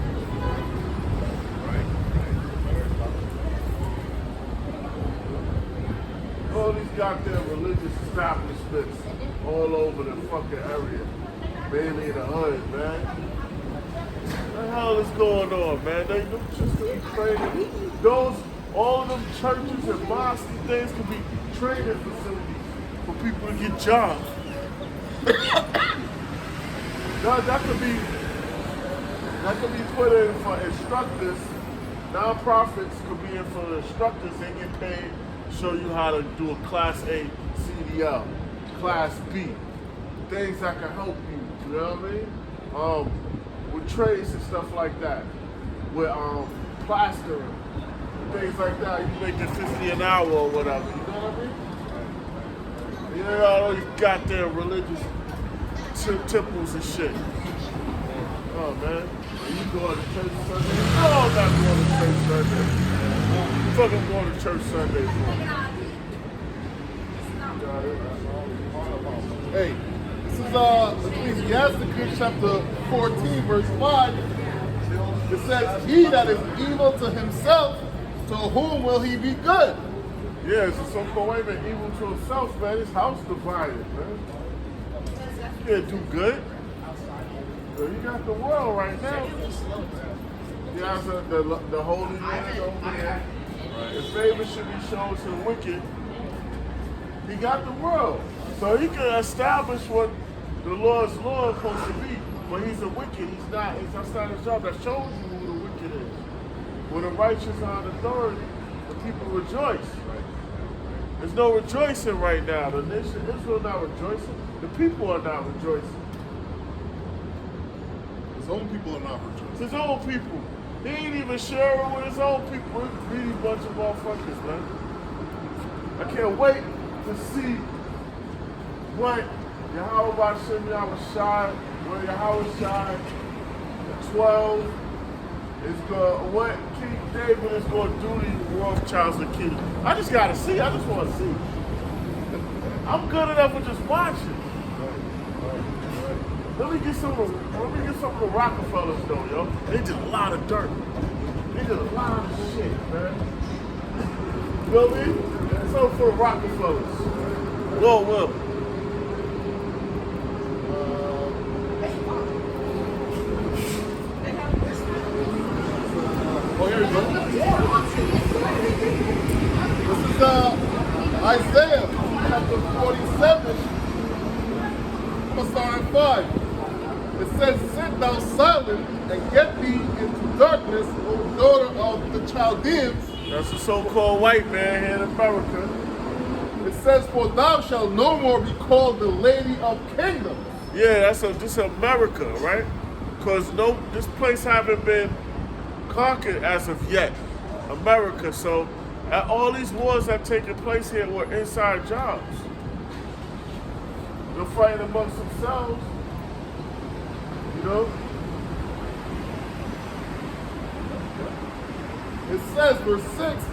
Speaker 1: All these goddamn religious establishments all over the fucking area. Mainly in the hood, man. the hell is going on, man? They them just could be training. All of them churches and mosques and things could be training facilities for people to get jobs. that could be put in for instructors. Non-profits could be in for instructors. They get paid to show you how to do a Class A CDL, Class B, things that can help you. You know what I mean? With trades and stuff like that, with plastering, things like that. You making $50 an hour or whatever. You know what I mean? You know all these goddamn religious temples and shit. Oh man, you going to church Sunday? No, I'm not going to church Sunday. You fucking going to church Sunday for?
Speaker 2: Hey, this is Ecclesiasticus chapter 14, verse 5. It says, "He that is evil to himself, to whom will he be good?"
Speaker 1: Yeah, it's a so-called way man, evil to himself, man. His house divided, man. You can't do good. You got the world right now. You got the holy land over there. His favor should be shown to the wicked. He got the world. So he can establish what the Lord's law is supposed to be. But he's a wicked. That's not his job. That shows you who the wicked is. When the righteous are in authority, the people rejoice. There's no rejoicing right now. The nation Israel not rejoicing. The people are not rejoicing.
Speaker 2: His own people are not rejoicing.
Speaker 1: His own people. He ain't even sharing with his own people. It's a greedy bunch of motherfuckers, man. I can't wait to see what Yahweh Shem Yahushai, what Yahweh Shai, the 12 is going, what King David is going to do to you, Rothschilds and King. I just got to see. I just want to see. I'm good enough with just watching. Let me get some of the Rockefellers though, yo. They did a lot of dirt. They did a lot of shit, man. You know what I mean? Something for the Rockefellers. Lord will.
Speaker 2: Oh, here we go. This is Isaiah chapter 47. I'm going to start at 5. It says, "Sit thou silent and get thee into darkness, O daughter of the Chaldeans."
Speaker 1: That's the so-called white man here in America.
Speaker 2: It says, "For thou shalt no more be called the Lady of Kingdoms."
Speaker 1: Yeah, this America, right? Because this place haven't been conquered as of yet. America, so all these wars that taking place here were inside jobs. They're fighting amongst themselves, you know?
Speaker 2: It says, verse 6,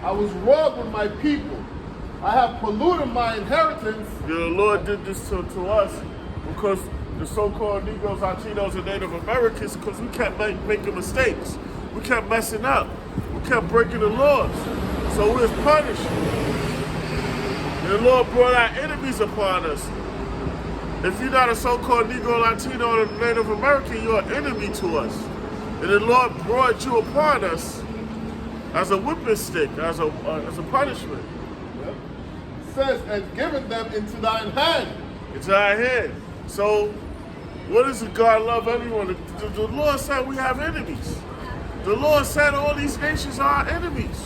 Speaker 2: "I was wroth with my people. I have polluted my inheritance."
Speaker 1: Yeah, the Lord did this to us because the so-called Negroes, Latinos, and Native Americans, because we kept making mistakes. We kept messing up. We kept breaking the laws. So we was punished. And the Lord brought our enemies upon us. If you're not a so-called Negro, Latino, or Native American, you're an enemy to us. And the Lord brought you upon us as a whipping stick, as a punishment.
Speaker 2: Yep. It says, "And given them into thine hand."
Speaker 1: Into our hand. So, what is it? God love everyone. The Lord said we have enemies. The Lord said all these nations are our enemies.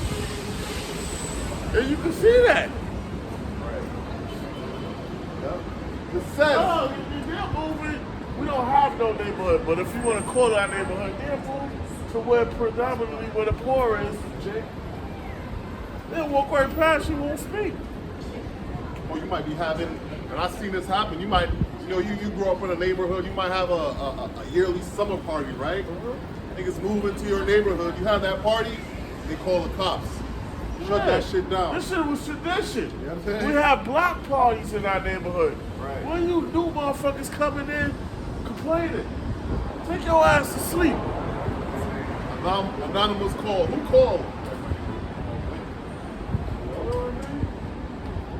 Speaker 1: And you can see that.
Speaker 2: Yep. It says,
Speaker 1: Oh, they're moving. We don't have no neighborhood, but if you want to call it our neighborhood, they're moving to where predominantly where the poor is, Jake. They'll walk right past you, won't speak.
Speaker 2: or you might be having, and I've seen this happen, you might, you grew up in a neighborhood, you might have a yearly summer party, right? Niggas move into your neighborhood, you have that party, they call the cops. Shut that shit down.
Speaker 1: This shit was tradition.
Speaker 2: You know what I'm saying?
Speaker 1: We have block parties in our neighborhood.
Speaker 2: Right.
Speaker 1: When you new motherfuckers coming in complaining, take your ass to sleep.
Speaker 2: Anonymous call. Who called?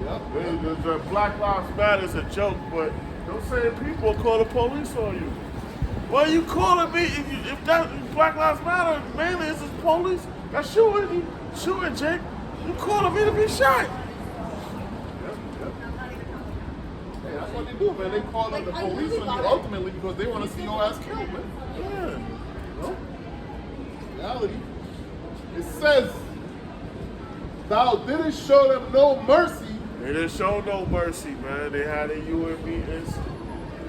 Speaker 2: Yep.
Speaker 1: The Black Lives Matter is a joke, but those same people call the police on you. Well, you calling me if that Black Lives Matter mainly is this police that shooting Jake? You calling me to be shot?
Speaker 2: Hey, that's what they do, man. They call up the police on you ultimately because they want to see your ass killed, man.
Speaker 1: Yeah.
Speaker 2: You know? Reality. It says, thou didn't show them no mercy.
Speaker 1: They didn't show no mercy, man. They had their UN meetings,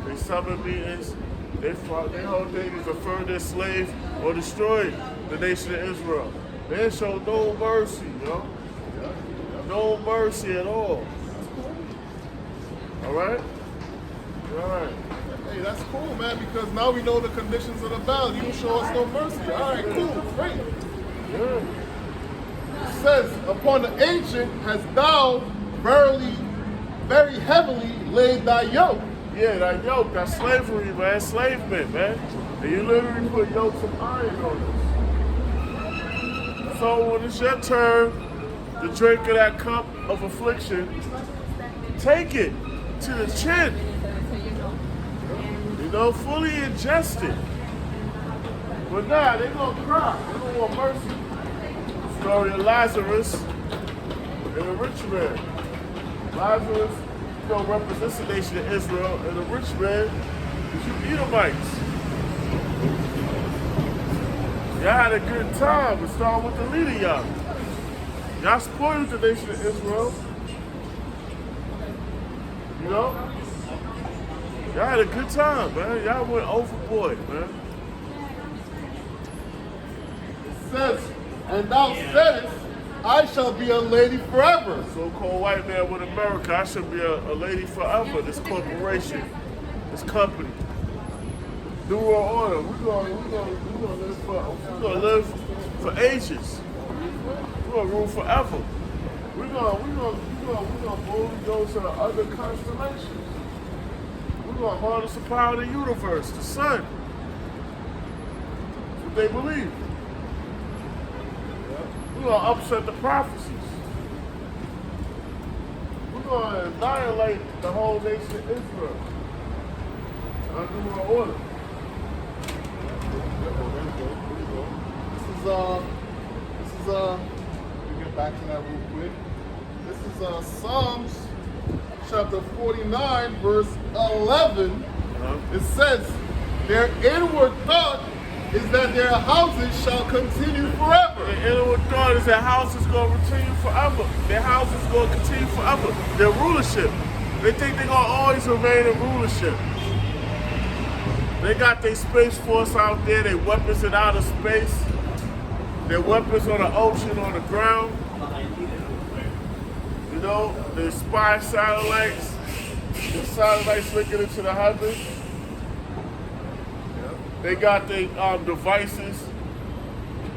Speaker 1: they summer meetings. They fought. Their whole thing is to further slave or destroy the nation of Israel. They didn't show no mercy, yo. No mercy at all. All right? All right.
Speaker 2: Hey, that's cool, man, because now we know the conditions of the battle. You show us no mercy. All right, cool, great.
Speaker 1: Yeah.
Speaker 2: It says, upon the ancient hast thou very heavily laid thy yoke.
Speaker 1: Yeah, that yoke, that slavery, man, enslavement, man. And you literally put yokes of iron on us. So when it's your turn to drink of that cup of affliction, take it to the chin. You know, fully ingest it. But nah, they gonna cry. They don't want mercy. Story of Lazarus and the rich man. Lazarus, you know, represents the nation of Israel, and the rich man is you Edomites. Y'all had a good time, but start with the leader, y'all. Y'all spoiled the nation of Israel. You know? Y'all had a good time, man. Y'all went overboard, man.
Speaker 2: It says, and thou saidest, I shall be a lady forever.
Speaker 1: So-called white man with America, I should be a lady forever. This corporation, this company. New World Order. We're gonna live for ages. We're gonna rule forever. We're gonna bulldoze to the other constellations. We're gonna harness the power of the universe, the sun. That's what they believe. We're gonna upset the prophecies. We're gonna annihilate the whole nation of Israel. Under New World Order.
Speaker 2: This is let me get back to that real quick. This is Psalms chapter 49, verse 11. It says, their inward thought is that their houses shall continue forever.
Speaker 1: The inward thought is that house is going to continue forever. Their house is going to continue forever. Their rulership. They think they're going to always remain in rulership. They got their Space Force out there, their weapons in outer space, their weapons on the ocean, on the ground. You know, they spy satellites. The satellites looking into the heavens. They got their devices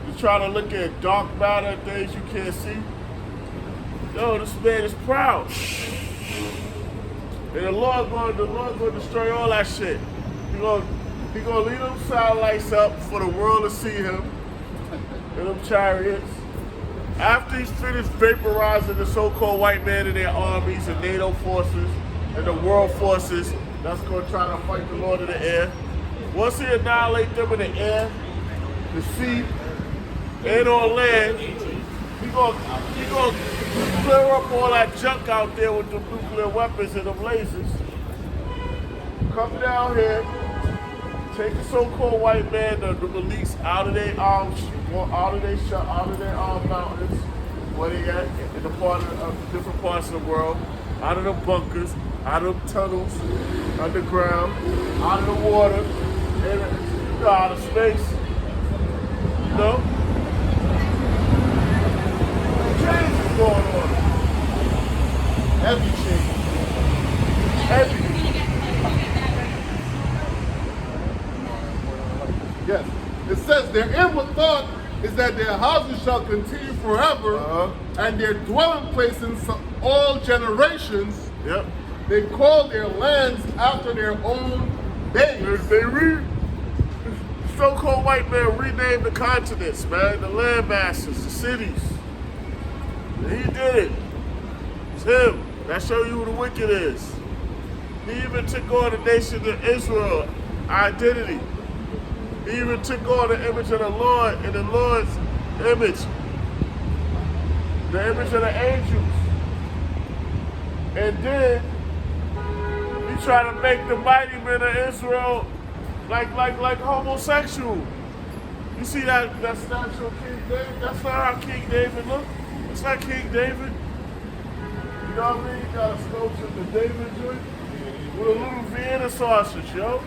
Speaker 1: to try to look at dark matter, things you can't see. Yo, this man is proud. And the Lord going to destroy all that shit. He gonna leave them satellites up for the world to see him in them chariots. After he's finished vaporizing the so-called white man and their armies and NATO forces and the world forces that's going to try to fight the Lord of the air, once he annihilate them in the air, the sea, and on land, he gonna clear up all that junk out there with the nuclear weapons and them lasers. Come down here, take the so-called white man, the release out of their mountains, where they at in the different parts of the world, out of the bunkers, out of the tunnels, underground, out of the water, and out of space. You know? Change is going on.
Speaker 2: Heavy change.
Speaker 1: Heavy.
Speaker 2: Yes. It says their inward thought is that their houses shall continue forever, and their dwelling places all generations.
Speaker 1: Yep.
Speaker 2: They call their lands after their own names.
Speaker 1: So-called white man renamed the continents, man, the land masses, the cities. And he did it. It's him. That show you who the wicked is. He even took on the nation of Israel identity. He even took on the image of the Lord and the Lord's image. The image of the angels. And then he tried to make the mighty men of Israel like homosexual. You see that statue of King David? That's not how King David looked. It's not King David. You know what I mean? You got a sculpture of the David joint with a little Vienna sausage, yo.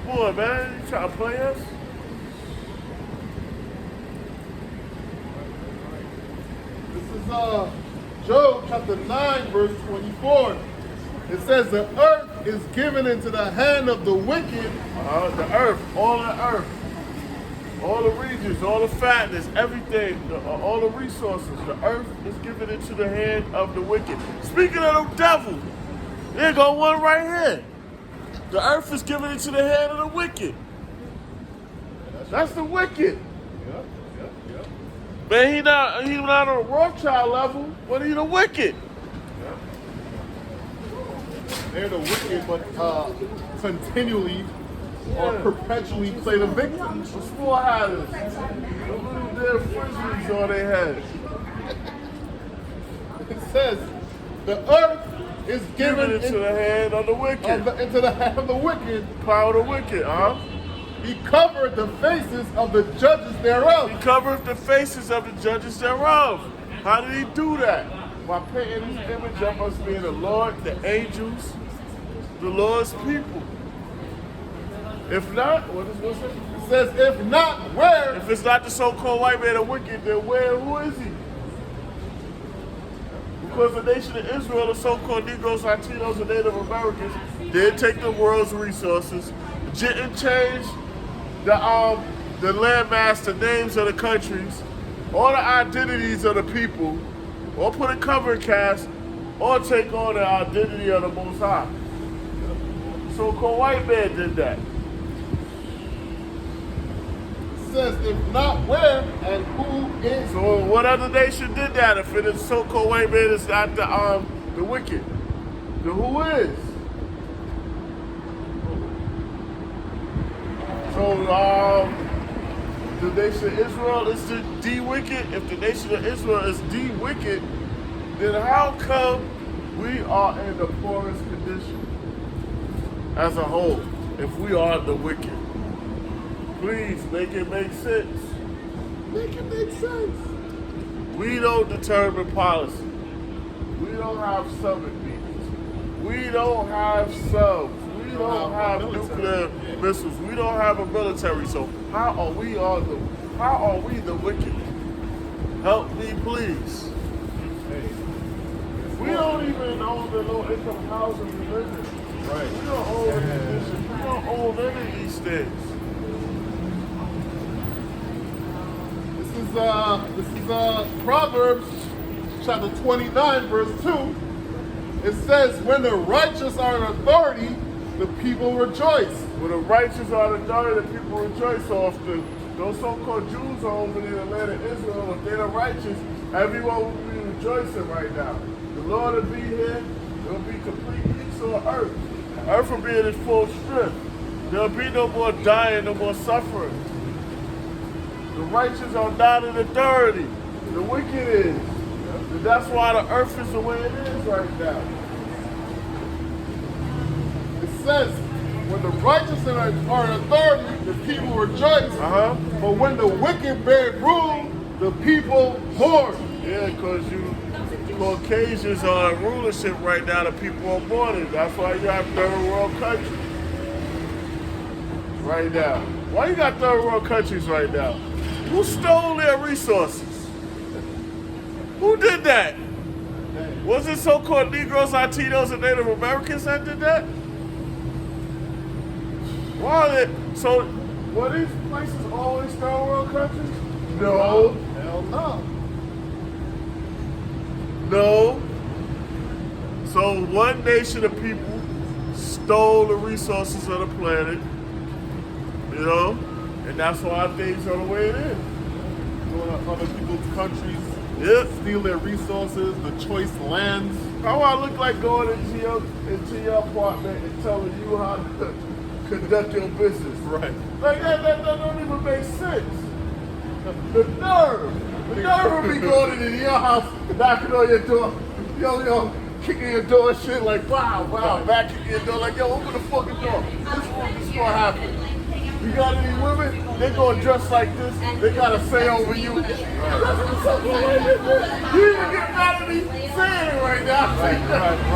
Speaker 1: Come on, man. You trying to play us?
Speaker 2: This is Job chapter 9, verse 24. It says, the earth is given into the hand of the wicked.
Speaker 1: The earth, all the earth. All the regions, all the fatness, everything, all the resources, the earth is given into the hand of the wicked. Speaking of the devil, there go one right here. The earth is given into the hand of the wicked. That's the wicked. Man, he not on a Rothschild level, but he the wicked.
Speaker 2: They're the wicked, but continually or perpetually play the victim.
Speaker 1: The small hiders, the little damn frisbees on their heads.
Speaker 2: It says, the earth is given
Speaker 1: Into the hand of the wicked.
Speaker 2: into the hand of the wicked.
Speaker 1: Power of the wicked, huh?
Speaker 2: He covered the faces of the judges thereof.
Speaker 1: He covered the faces of the judges thereof. How did he do that? By painting his image of us being the Lord, the angels, the Lord's people. If not, what is it say?
Speaker 2: It says, if not, where?
Speaker 1: If it's not the so-called white man, the wicked, then where? Who is he? Because the nation of Israel, the so-called Negroes, Latinos, and Native Americans, did take the world's resources, didn't change the landmass, the names of the countries, or the identities of the people, or put a cover cast, or take on the identity of the Most High. So-called white man did that.
Speaker 2: It says, if not, where? And who is?
Speaker 1: So what other nation did that if it is so-called white man is not the wicked? Then who is? So the nation of Israel is the wicked. If the nation of Israel is the wicked, then how come we are in the poorest condition as a whole if we are the wicked? Please make it make sense.
Speaker 2: Make it make sense.
Speaker 1: We don't determine policy. We don't have summit meetings. We don't have subs. We don't have nuclear missiles. We don't have a military. So how are we the wicked? Help me, please. We don't even own the low-income housing we live in.
Speaker 2: Right.
Speaker 1: We don't own any of this. We don't own any of these things.
Speaker 2: This is Proverbs chapter 29, verse 2. It says, when the righteous are in authority, the people rejoice.
Speaker 1: When the righteous are the authority, the people rejoice. So if those so-called Jews are over in the land of Israel, if they're the righteous, everyone will be rejoicing right now. The Lord will be here. There will be complete peace on earth. Earth will be in its full strength. There will be no more dying, no more suffering. The righteous are not in authority. The wicked is. And that's why the earth is the way it is right now.
Speaker 2: It says, when the righteous are in authority, the people rejoice. But when the wicked bear rule, the people hoard.
Speaker 1: Yeah, because you Caucasians are in rulership right now, the people are mourning. That's why you have third world countries right now. Why you got third world countries right now? Who stole their resources? Who did that? Was it so-called Negroes, Latinos, and Native Americans that did that? Why are they, so were these places always third world countries? No.
Speaker 2: Hell no.
Speaker 1: No. So one nation of people stole the resources of the planet, you know, and that's why things are the way it is.
Speaker 2: Going to other people's countries,
Speaker 1: Yep.
Speaker 2: steal their resources, the choice lands.
Speaker 1: How I look like going into your apartment and telling you how to conduct your business.
Speaker 2: Right.
Speaker 1: Like that don't even make sense. The nerve of me going into your house, knocking on your door, yo, kicking your door and shit like, wow, back kicking your door like, yo, open the fucking door. This is gonna happen. You got any women? They gonna dress like this. They gotta say over you. You even get mad at me saying it right now.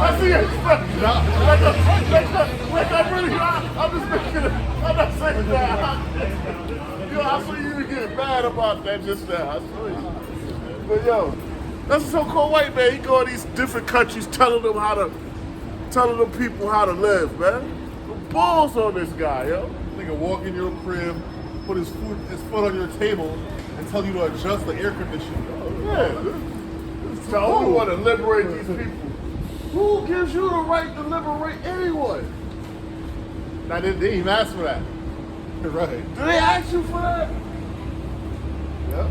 Speaker 1: I see your expression. Like I'm just making it. I'm not saying that. Yo, I saw you get mad about that just now. I saw you. But yo, that's a so-called white man. He go to these different countries telling them people how to live, man. The balls on this guy, yo.
Speaker 2: Nigga walk in your crib, put his foot on your table, and tell you to adjust the air conditioning.
Speaker 1: Yeah. So we want to liberate these people. Who gives you the right to liberate anyone?
Speaker 2: Now they didn't even ask for that. Right.
Speaker 1: Do they ask you for that?
Speaker 2: Yep.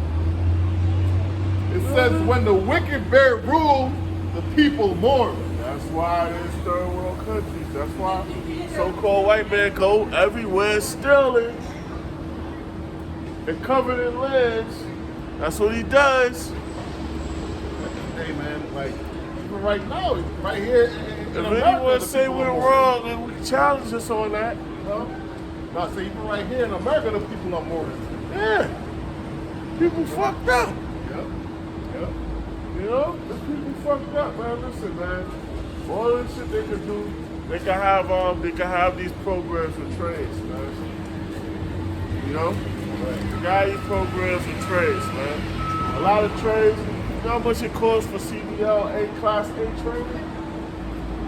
Speaker 2: It says when the wicked bear rule, the people mourn.
Speaker 1: That's why there's third world countries. That's why so-called white men go everywhere stealing and covered in lands. That's what he does.
Speaker 2: Hey man, like even right now, right here
Speaker 1: If anyone say we're wrong, then we can challenge us on that.
Speaker 2: You know? No, say even right here in America, the people are mourning.
Speaker 1: Yeah. People fucked up.
Speaker 2: Yep. Yep.
Speaker 1: You know? The people fucked up, man. Listen, man. All this shit they could do, they can have these programs for trades, man. You know? They got these programs for trades, man. A lot of trades, you know how much it costs for CDL Class A training?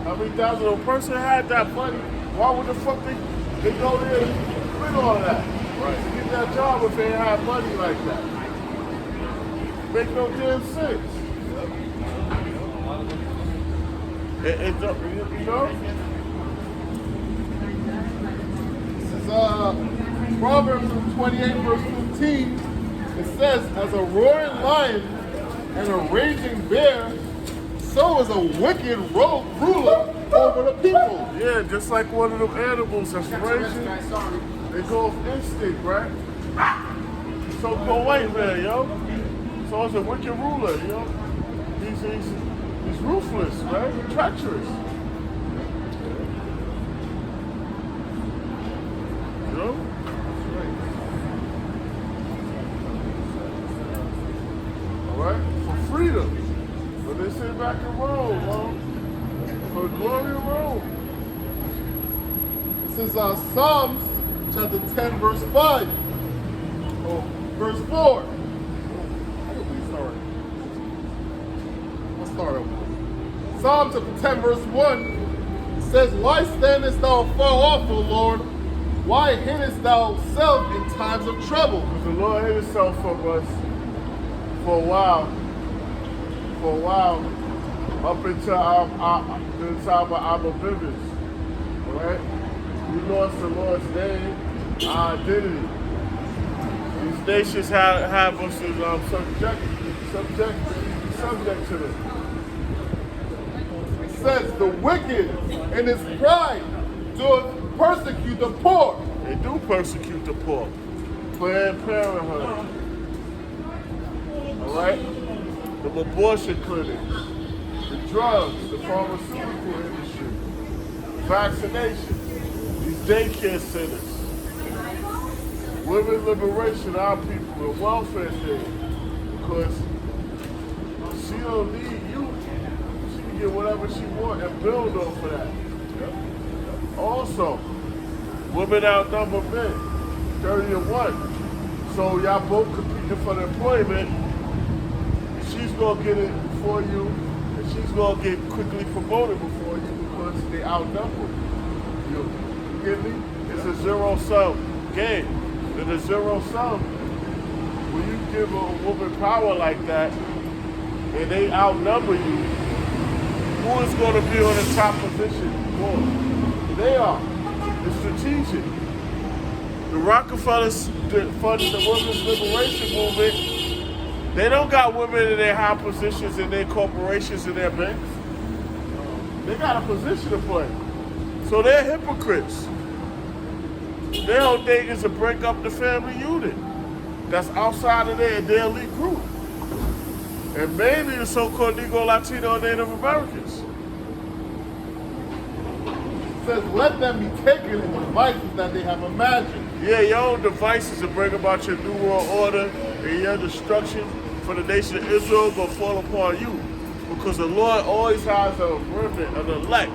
Speaker 1: How many thousand a person had that money? Why would the fuck they go there and win all of that? Right. To get that job if they had money like that. Make no damn sense. You know?
Speaker 2: This is Proverbs 28 verse 15. It says, as a roaring lion and a raging bear, so is a wicked ruler over the people.
Speaker 1: Yeah, just like one of them animals that's raging, they go off instinct, right? So-called white man, yo. So it's a wicked ruler, you know. He's ruthless, right? Treacherous. You know? All right? For freedom. But they sit back in Rome, for the glory of Rome.
Speaker 2: This is Psalms chapter 10 verse 5. Oh, verse 4. Let's start over. Psalm chapter 10 verse 1 says, why standest thou far off, O Lord? Why hidest thou self in times of trouble?
Speaker 1: Because the Lord hid himself from us for a while, up until the time of our Bibbins. All right? We lost the Lord's name, our identity. These nations have us as subject to them.
Speaker 2: It says, the wicked in his pride doeth persecute the poor.
Speaker 1: They do persecute the poor. Planned Parenthood. All right? The abortion clinics, the drugs, the pharmaceutical industry, vaccinations, these daycare centers, women liberation, our people, the welfare state. Because she don't need you. She can get whatever she wants and build off of that. Also, women outnumber men, 30-1. So y'all both competing for the employment. She's gonna get it before you, and she's gonna get quickly promoted before you because they outnumber you. You get me? It's a zero-sum game. In a zero-sum, when you give a woman power like that, and they outnumber you, who is gonna be on the top position more? They are. It's strategic. The Rockefellers funded the women's liberation movement. They don't got women in their high positions in their corporations and their banks. They got a position to play. So they're hypocrites. Their whole thing is to break up the family unit that's outside of their elite group. And mainly the so-called Negro, Latino, and Native Americans.
Speaker 2: It says, let them be taken in the devices that they have imagined.
Speaker 1: Yeah, your own devices to bring about your new world order and your destruction for the nation of Israel gonna fall upon you. Because the Lord always has a remnant, an elect.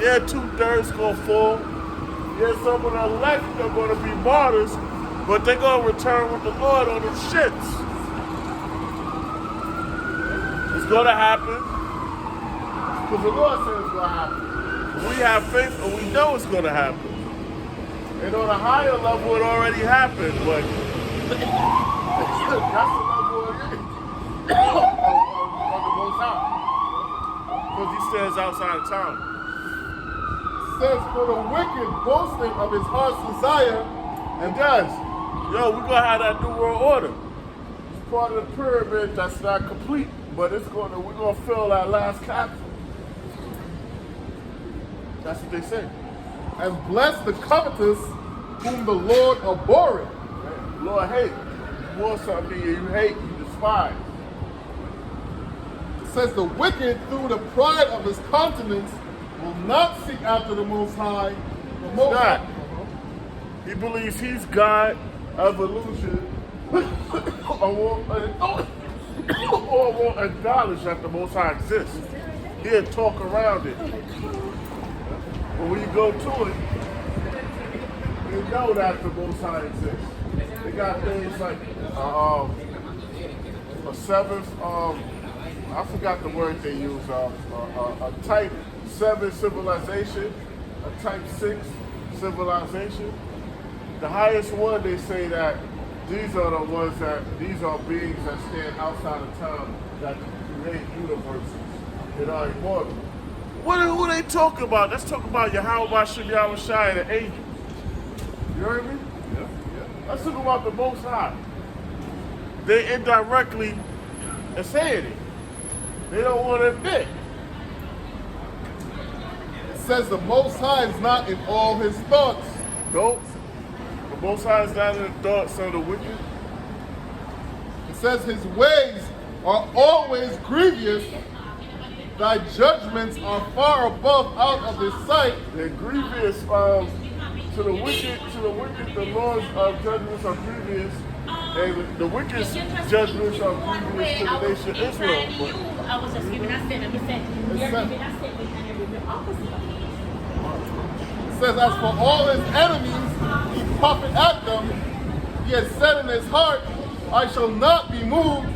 Speaker 1: Yeah, 2/3 gonna fall. Yeah, some of the elect are gonna be martyrs, but they're gonna return with the Lord on them shits. It's gonna happen. Because the Lord says it's gonna happen. We have faith and we know it's gonna happen. And on a higher level, it already happened, but that's the level of the Most High. Because he stands outside of time.
Speaker 2: Says, for the wicked boasting of his heart's desire,
Speaker 1: And guys, yo, we're gonna have that new world order. It's part of the pyramid that's not complete, but we're gonna fill that last capsule. That's what they say.
Speaker 2: and bless the covetous whom the Lord abhorreth.
Speaker 1: Lord hate. You want something you hate, you despise.
Speaker 2: It says, the wicked through the pride of his countenance will not seek after the Most High. The Most
Speaker 1: not.
Speaker 2: High.
Speaker 1: He believes he's God, evolution, or won't acknowledge that the Most High exists. He'll talk around it. But when you go to it, you know that the Most High exists. They got things like a seventh, I forgot the word they use, a type 7 civilization, a type 6 civilization. The highest one, they say that these are the ones these are beings that stand outside of time that create universes that are immortal. Who they talking about? Let's talk about Yahweh Bashem, Yahweh Shai, and the angels. You heard me?
Speaker 2: Yeah.
Speaker 1: Let's talk about the Most High. They indirectly are saying it. They don't want to admit.
Speaker 2: It says the Most High is not in all his thoughts.
Speaker 1: Nope. The Most High is not in the thoughts of the wicked.
Speaker 2: It says his ways are always grievous. Thy judgments are far above out of his sight.
Speaker 1: They're grievous to the wicked. The Lord's judgments are grievous, and the wicked's judgments are grievous to the nation of Israel.
Speaker 4: I was just giving that statement. He said, you're giving that statement and you're giving the opposite.
Speaker 2: It says, as for all his enemies, he puffeth at them. He has said in his heart, I shall not be moved,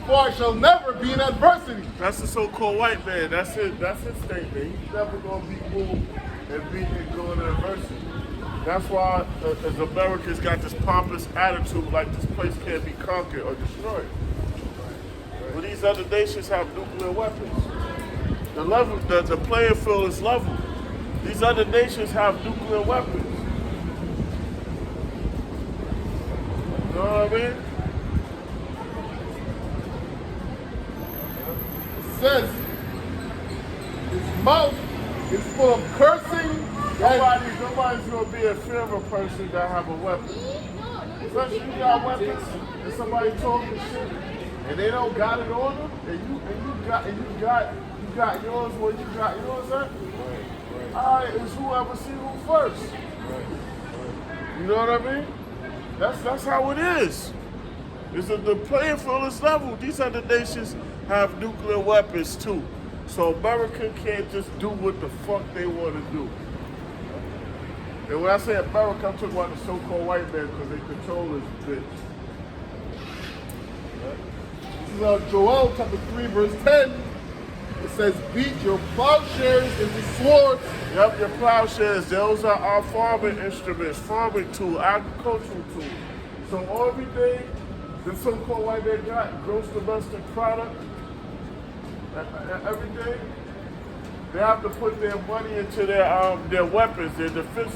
Speaker 2: for I shall never be in adversity.
Speaker 1: That's the so-called white man. That's it. That's his statement. He's never going to be moved and beaten and go into adversity. That's why as Americans got this pompous attitude like this place can't be conquered or destroyed. But these other nations have nuclear weapons. The playing field is level. These other nations have nuclear weapons. You know what I mean?
Speaker 2: It says, his mouth is full of cursing.
Speaker 1: Nobody's gonna be a fear of a person that have a weapon. Especially you got weapons and somebody talking shit and they don't got it on them, and you got yours where you got yours at. Alright, it's whoever see who first. You know what I mean? That's how it is. It's the playing field is level. These other nations have nuclear weapons too. So America can't just do what the fuck they want to do. And when I say America, I'm talking about the so-called white man because they control this bitch.
Speaker 2: This is Joel chapter 3 verse 10. It says, beat your plowshares into swords.
Speaker 1: Yep, your plowshares, those are our farming instruments, farming tool, agricultural tool. So everything the so-called white man got, gross domestic product, everything, they have to put their money into their weapons, their defense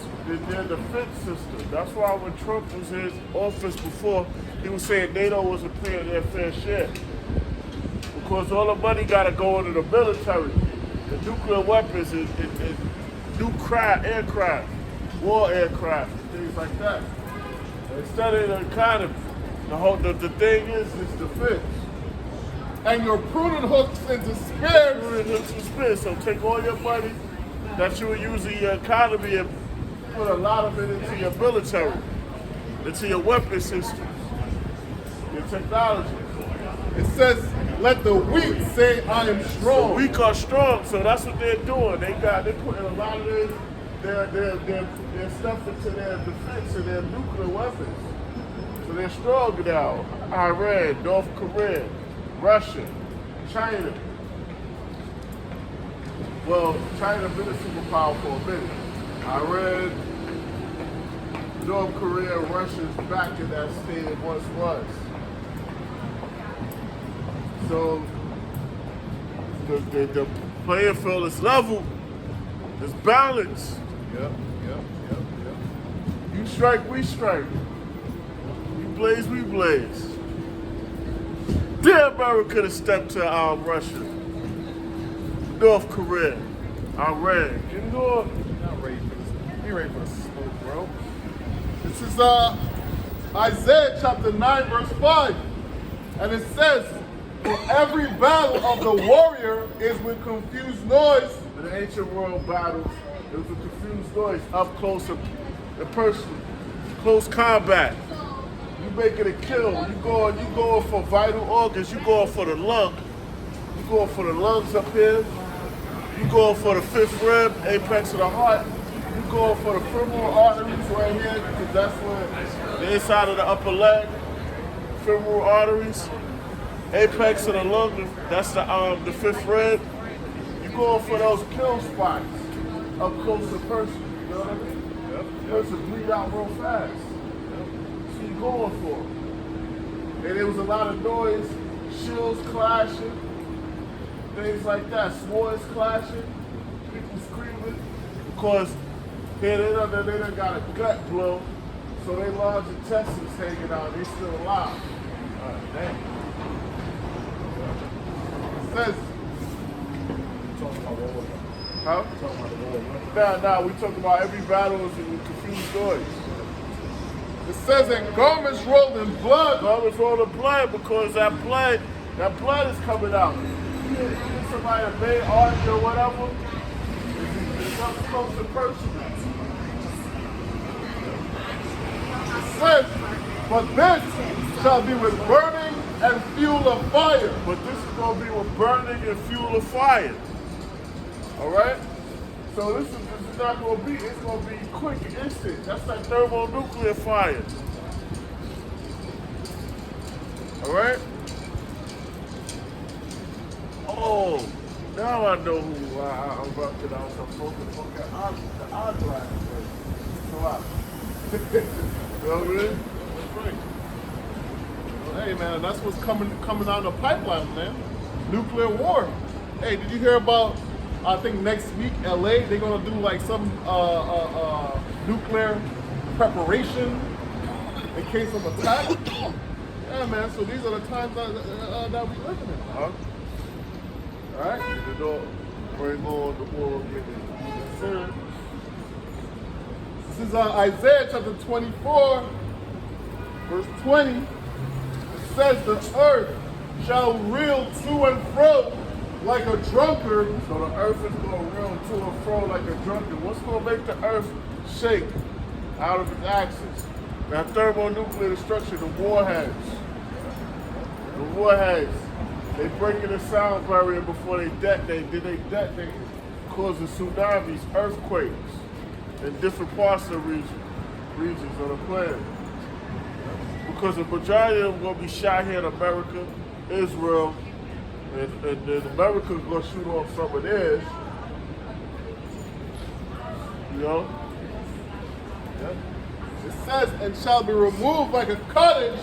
Speaker 1: system. That's why when Trump was in his office before, he was saying NATO wasn't paying their fair share. Because all the money got to go into the military. The nuclear weapons and new aircraft. war aircraft, and things like that. Instead of the economy, the thing is defense.
Speaker 2: And your prudent hooks into spears.
Speaker 1: Prudent hooks and spears. So take all your money that you would use in your economy and put a lot of it into your military, into your weapon systems, your technology.
Speaker 2: It says, let the weak say I am strong.
Speaker 1: The weak are strong, so that's what they're doing. They're putting a lot of their stuff into their defense and their nuclear weapons. So they're strong now. Iran, North Korea, Russia, China. Well, China been a superpower for a minute. Iran, North Korea, Russia's back in that state it once was. So the playing field is level, it's balanced.
Speaker 2: Yep.
Speaker 1: You strike, we strike. You blaze, we blaze. Dare America to step to Russia, North Korea, Iran. You know,
Speaker 2: Not ready for this. You ready for the smoke, bro? This is Isaiah chapter 9, verse 5. And it says, for every battle of the warrior is with confused noise.
Speaker 1: in the ancient world battles, it was a confused noise, up close and personal, close combat. You making a kill. You going for vital organs. You going for the lung. You going for the lungs up here. You going for the fifth rib, apex of the heart. You going for the femoral arteries right here, because that's where the inside of the upper leg, femoral arteries, apex of the lung. That's the fifth rib. You going for those kill spots up close to person. You know what I mean? Person bleed out real fast. So you going for it. And there was a lot of noise, shields clashing, things like that, swords clashing, people screaming, because here they done got a gut blow, so they large intestines hanging out, they still alive. Damn.
Speaker 2: It says,
Speaker 1: Huh? Nah, we talking about every battle is a confused noise.
Speaker 2: it says, and garments rolled in blood.
Speaker 1: Garments rolled in blood, because that blood is coming out. You get somebody a bad arch or whatever, it's up close to personal.
Speaker 2: It says, but this shall be with burning and fuel of fire.
Speaker 1: But this is going to be with burning and fuel of fire. All right? So this is not going to be, it's going to be quick and instant. That's like thermonuclear fire. All right? Oh, now I know who I'm about to know. I'm focused on the eyeglass. So out. You know what I mean?
Speaker 2: That's right. Well, hey, man, that's what's coming down the pipeline, man. Nuclear war. Hey, did you hear about, I think next week, LA, they're going to do like some nuclear preparation in case of attack? Yeah, man, so these are the times that we living in.
Speaker 1: Huh?
Speaker 2: All right?
Speaker 1: You know, bring on the war getting serious.
Speaker 2: This is Isaiah chapter 24, verse 20. It says, the earth shall reel to and fro like a drunkard.
Speaker 1: So the earth is going to reel to and fro like a drunkard. What's going to make the earth shake out of its axis? That thermonuclear destruction, the warheads. The warheads. They break in the sound barrier before they detonate. Then they detonate, causing tsunamis, earthquakes in different parts of the regions of the planet. Because the majority of them going to be shot here in America, Israel, and then America's going to shoot off some of theirs. You know?
Speaker 2: Yeah. It says, and shall be removed like a cottage,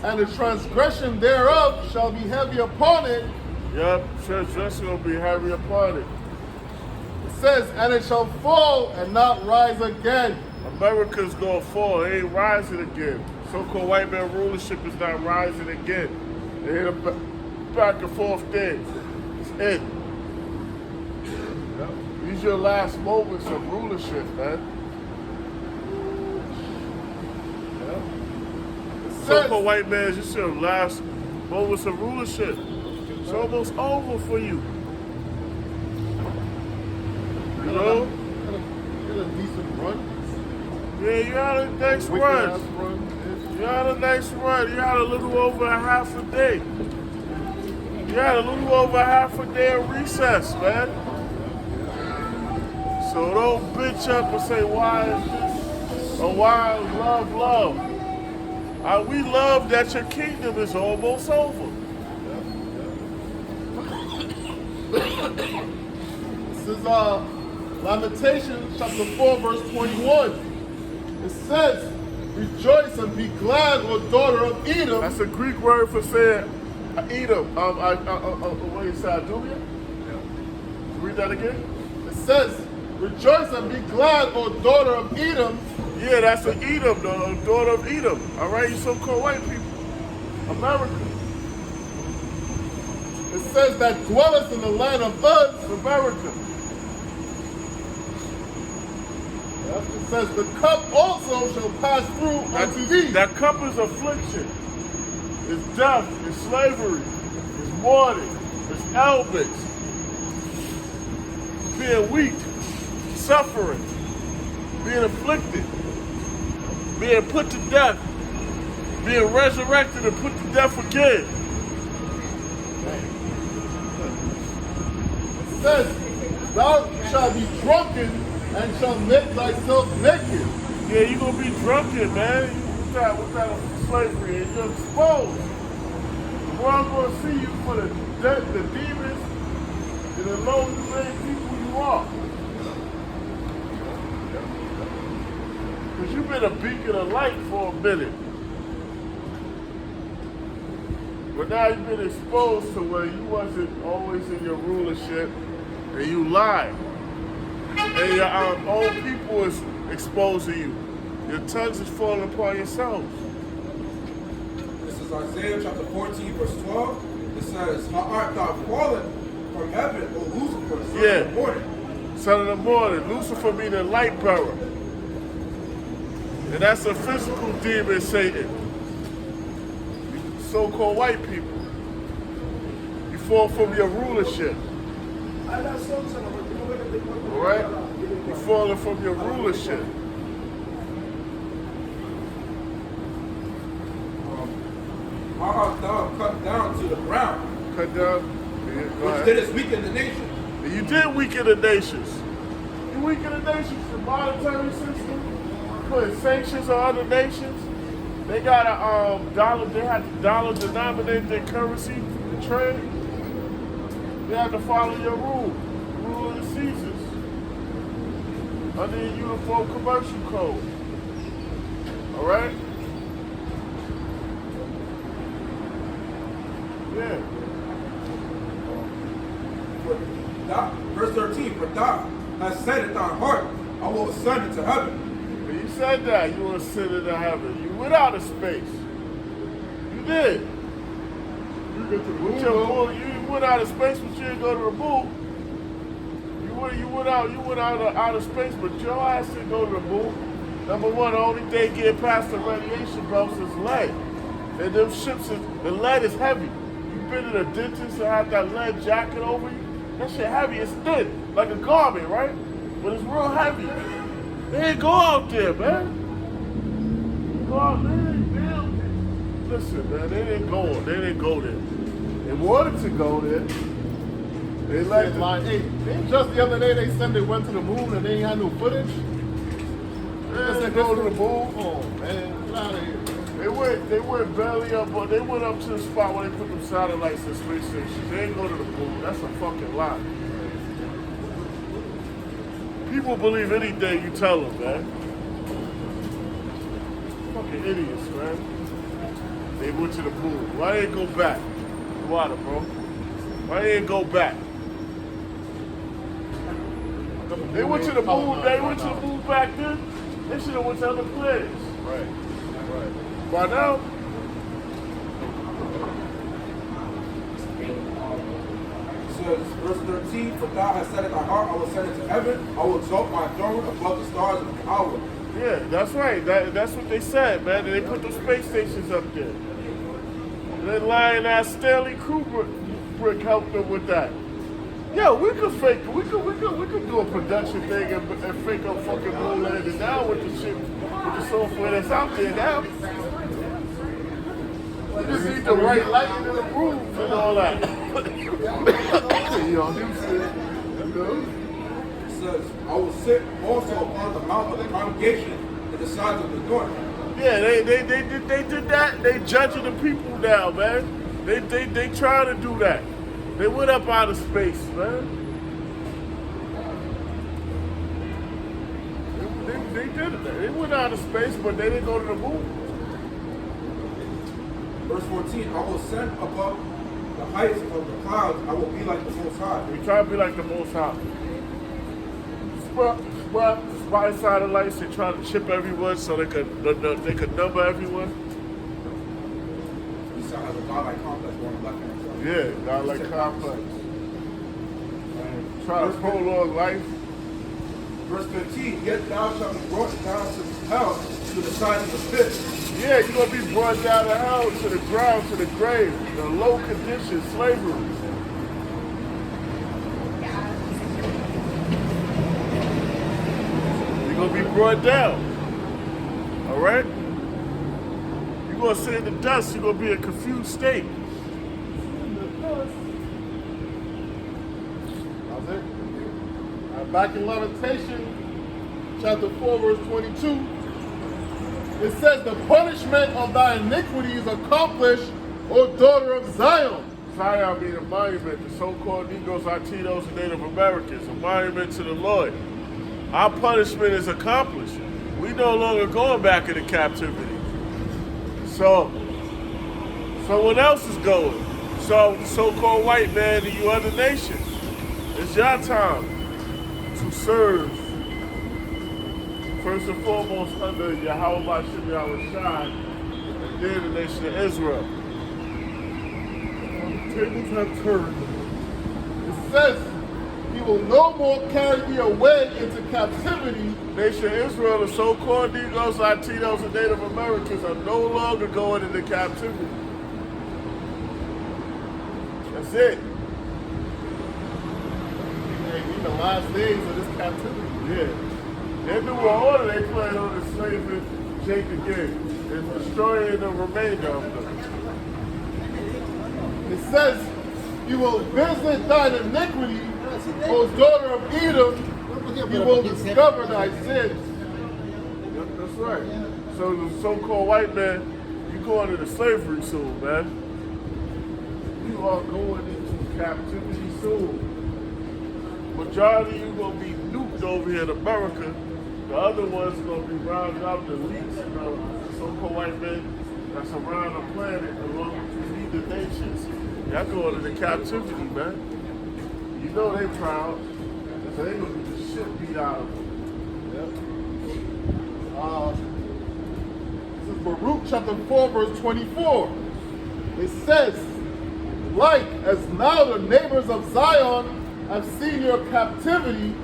Speaker 2: and the transgression thereof shall be heavy upon it.
Speaker 1: Yep, transgression going to be heavy upon it.
Speaker 2: It says, and it shall fall and not rise again.
Speaker 1: America's going to fall. It ain't rising again. So-called white man rulership is not rising again. They hit a back and forth thing. It's it. Yep. These is your last moments of rulership, man. So-called white man, this is your last moments of rulership. It's almost over for you. You know?
Speaker 2: Get a decent run.
Speaker 1: Yeah, you had a nice
Speaker 2: Wicked
Speaker 1: run.
Speaker 2: ass run.
Speaker 1: You had a nice run. You had a little over a half a day. You had a little over half a day of recess, man. So don't bitch up and say, why is this? Or why is love? We love that your kingdom is almost over.
Speaker 2: This is Lamentations chapter 4, verse 21. It says, rejoice and be glad, O daughter of Edom.
Speaker 1: That's a Greek word for saying Edom. What do you say, Adumia? Read that again.
Speaker 2: It says, rejoice and be glad, O daughter of Edom.
Speaker 1: Yeah, that's an Edom, the daughter of Edom. All right, you so-called white people. America.
Speaker 2: It says that dwelleth in the land of Uz.
Speaker 1: America.
Speaker 2: It says the cup also shall pass through unto thee.
Speaker 1: That cup is affliction. It's death. It's slavery. It's mourning. It's ailments. Being weak. Suffering. Being afflicted. Being put to death. Being resurrected and put to death again.
Speaker 2: It says, thou shalt be drunken and shall make thyself naked.
Speaker 1: Yeah, you're going to be drunken, man. What's that slavery? And you're exposed. The world's going to see you for the demons and the low-grade people you are. Because you've been a beacon of light for a minute. But now you've been exposed to where you wasn't always in your rulership and you lied. And your own people is exposing you. Your tongues is falling upon yourselves.
Speaker 5: This is Isaiah chapter 14, verse 12. It says, how art thou fallen from heaven, O Lucifer, son of the morning?
Speaker 1: Son of the morning. Lucifer being the light bearer. And that's a physical demon, Satan. So-called white people. You fall from your rulership. Alright? You're falling from your rulership.
Speaker 5: How art thou cut down to the ground,
Speaker 1: Cut down. Yeah, go
Speaker 5: which
Speaker 1: ahead.
Speaker 5: didst weaken the nation?
Speaker 1: And you did weaken the nations. You weaken the nations, the monetary system, putting sanctions on other nations. They got a dollar, they had the dollar denominate their currency to trade. They have to follow your rule of the Caesars, under your uniform commercial code. All right? Yeah.
Speaker 5: Verse 13, for thou hast said in thy heart, I will ascend into heaven.
Speaker 1: When you said that, you were ascended into heaven. You went out of space. You did.
Speaker 2: You get to the
Speaker 1: With
Speaker 2: moon,
Speaker 1: your
Speaker 2: though.
Speaker 1: bull, you went out of space, but you didn't go to the moon. You went out of outer space, but your ass didn't go to the moon. Number one, the only thing getting past the radiation belts is lead. And them ships, the lead is heavy. You been in a dentist and have that lead jacket over you? That shit heavy. It's thin, like a garment, right? But it's real heavy. They didn't go out there, man. Go out there. Listen, man, they didn't go there. They wanted to go there. They
Speaker 2: They
Speaker 1: like
Speaker 2: said, like, hey, just the other day they said they went to the moon and they ain't had no footage. They said go to the moon. Oh man, get out of here.
Speaker 1: They went belly up, but they went up to the spot where they put them satellites and space stations. They ain't go to the moon. That's a fucking lie. People believe anything you tell them, man. Fucking idiots, man. They went to the moon. Why they ain't go back? Water, bro. Why they ain't go back? They went to the moon. They went to the moon back then. They should have went to other planets.
Speaker 2: Right.
Speaker 1: By now,
Speaker 5: So says, verse 13, for thou hast said in thy heart, I will ascend into heaven, I will exalt my throne above the stars of power.
Speaker 1: Yeah, that's right. That's what they said, man. And they put those space stations up there. And then lying-ass Stanley Kubrick helped them with that. Yo, we could do a production thing and fake up fucking moon landing now with the shit, with the software that's out there now. We just need the right lighting and the rooms and all that. Yo, you know?
Speaker 5: It says, I will sit also upon the mount of the congregation at the sides of the north.
Speaker 1: Yeah, they did that. They judging the people now, man. They trying to do that. They went up out of space, man. They did it. They went out of space, but they didn't go to the moon.
Speaker 5: Verse 14, I will ascend above the heights of the clouds, I will be like the Most High.
Speaker 1: We try to be like the Most High. Spy satellites, they try to chip everyone so they could number everyone.
Speaker 5: He said, has a godlike complex on the left hand side.
Speaker 1: Yeah, God like complex. And try to prolong life.
Speaker 5: Verse 15, yet thou shalt be brought down to hell to the side of the pit.
Speaker 1: Yeah, you're going to be brought down to hell, to the ground, to the grave, the low condition, slavery. You're going to be brought down. All right? You're going to sit in the dust. You're going to be in a confused state.
Speaker 2: That's it. Back in Lamentation, chapter 4, verse 22. It says, the punishment of thy iniquity is accomplished, O daughter of Zion.
Speaker 1: Zion being a monument, the so-called Negroes, Latinos, and Native Americans, a monument to the Lord. Our punishment is accomplished. We no longer going back into captivity. So, someone else is going. So, so-called white man and you other nations, it's your time to serve. First and foremost, under Yahweh Bashem Yahweh Shai, and then the nation of Israel.
Speaker 2: The tables have turned. It says, he will no more carry thee away into captivity.
Speaker 1: Nation of Israel, the so-called Negroes, Latinos, and Native Americans are no longer going into captivity. That's it.
Speaker 2: In the last days of this captivity.
Speaker 1: Yeah. They do an order, they plan on enslaving Jacob again and destroying the remainder of them.
Speaker 2: It says, you will visit thine iniquity, O daughter of Edom, you will discover thy sins.
Speaker 1: Yep, that's right. So the so-called white man, you going into slavery soon, man. You are going into captivity soon. Majority of you gonna be nuked over here in America. The other ones are gonna be rounded up, the elites, the so-called white men that's around the planet, along with the nations. Y'all going into captivity, man. You know they proud. So they gonna get the shit beat out of them.
Speaker 2: This is Baruch chapter 4, verse 24. It says, like as now the neighbors of Zion have seen your captivity,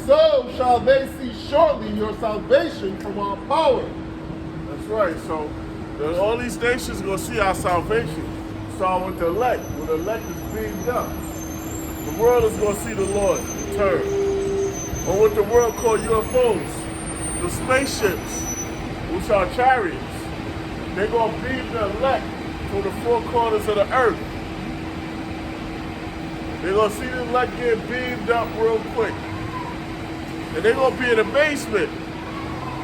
Speaker 2: so shall they see shortly your salvation from our power.
Speaker 1: That's right. So all these nations gonna see our salvation. Start with the elect. When the elect is beamed up, the world is gonna see the Lord return. Or what the world call UFOs, the spaceships, which are chariots. They're gonna beam the elect to the four corners of the earth. They're gonna see the elect get beamed up real quick. And they're going to be in amazement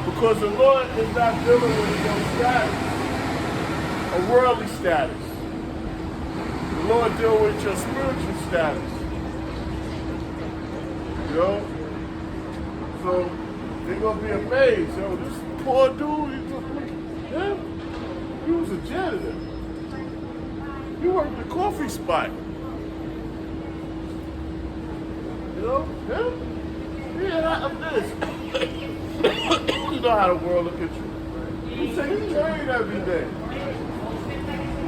Speaker 1: because the Lord is not dealing with no status, a worldly status. The Lord deals with your spiritual status. You know? So they're going to be amazed. Yo, this poor dude, he was a janitor. He worked at a coffee spot. You know? Him? Yeah, I'm this. You know how the world look at you. You say you train every day.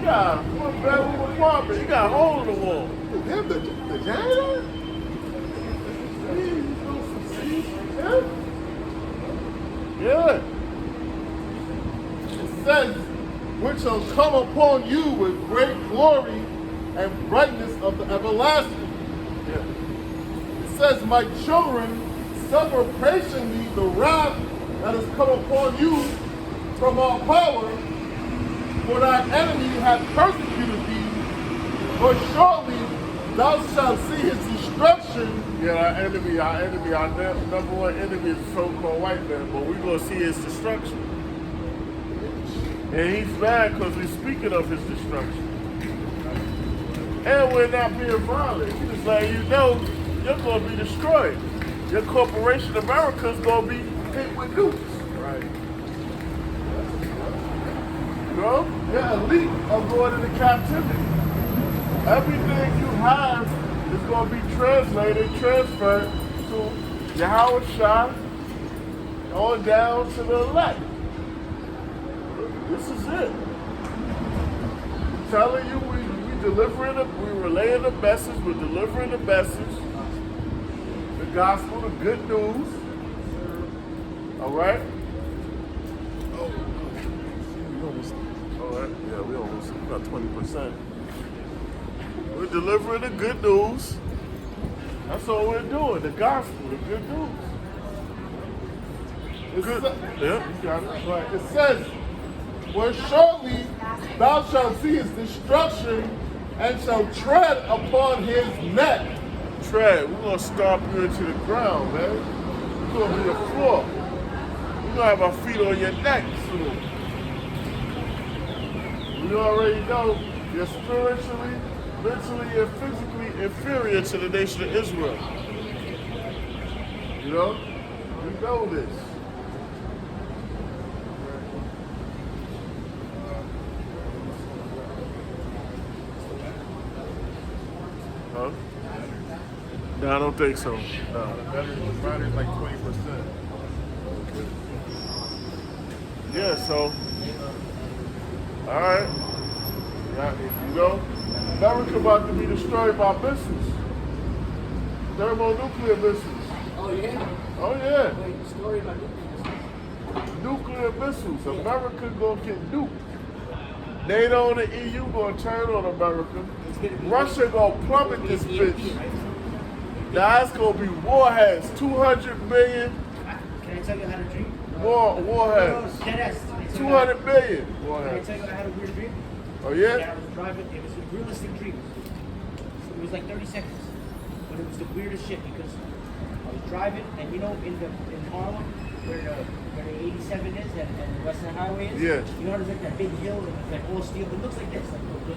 Speaker 1: got one bedroom apartment. You got a hole in the wall.
Speaker 2: Him, the janitor?
Speaker 1: Yeah.
Speaker 2: It says, which shall come upon you with great glory and brightness of the everlasting.
Speaker 1: Yeah.
Speaker 2: It says, my children, suffer patiently the wrath that has come upon you from our power, for thy enemy hath persecuted thee, but shortly thou shalt see his destruction.
Speaker 1: Yeah, our number one enemy is the so-called white man, but we're going to see his destruction. And he's mad because we're speaking of his destruction. And we're not being violent. He's just letting you know you're going to be destroyed. Your corporation, America, is going to be hit with nukes.
Speaker 2: Right.
Speaker 1: You know? Your elite are going into captivity. Everything you have is going to be transferred to Yahweh Shah on down to the elect. This is it. I'm telling you, we delivering we relaying the message, we're delivering the message, the gospel, the good news. All right? All right, yeah, we got 20%. We're delivering the good news. That's all we're doing, the gospel, the good news. Yeah, you got it.
Speaker 2: Right. It says, where shortly thou shalt see his destruction and shalt tread upon his neck.
Speaker 1: Tread, we're gonna stomp you into the ground, man. We're gonna be the floor. We're gonna have our feet on your neck soon. You already know you're spiritually, mentally, and physically inferior to the nation of Israel. You know? You know this. Huh? No, I don't think so. No.
Speaker 2: Friday's like 20%.
Speaker 1: Yeah, so, all right. Yeah, you know, America about to be destroyed by missiles. Thermonuclear missiles.
Speaker 3: Oh, yeah?
Speaker 1: Oh, yeah.
Speaker 3: Wait, story about nuclear.
Speaker 1: Nuclear missiles. America gonna get nuked. NATO and the EU gonna turn on America. Russia gonna plummet this bitch. Now it's gonna be warheads. 200 million
Speaker 3: Can I tell you how to dream?
Speaker 1: warheads.
Speaker 3: Deadass.
Speaker 1: 200 million
Speaker 3: Can I
Speaker 1: warheads.
Speaker 3: tell you I had a weird dream?
Speaker 1: Oh,
Speaker 3: Yeah,
Speaker 1: yeah?
Speaker 3: I was driving. It was a realistic dream. It was like 30 seconds, but it was the weirdest shit because I was driving, and you know, in Harlem, where the 87 is and the Western Highway is.
Speaker 1: Yeah.
Speaker 3: You know, there's like that big hill and it's like all steel. It looks like this.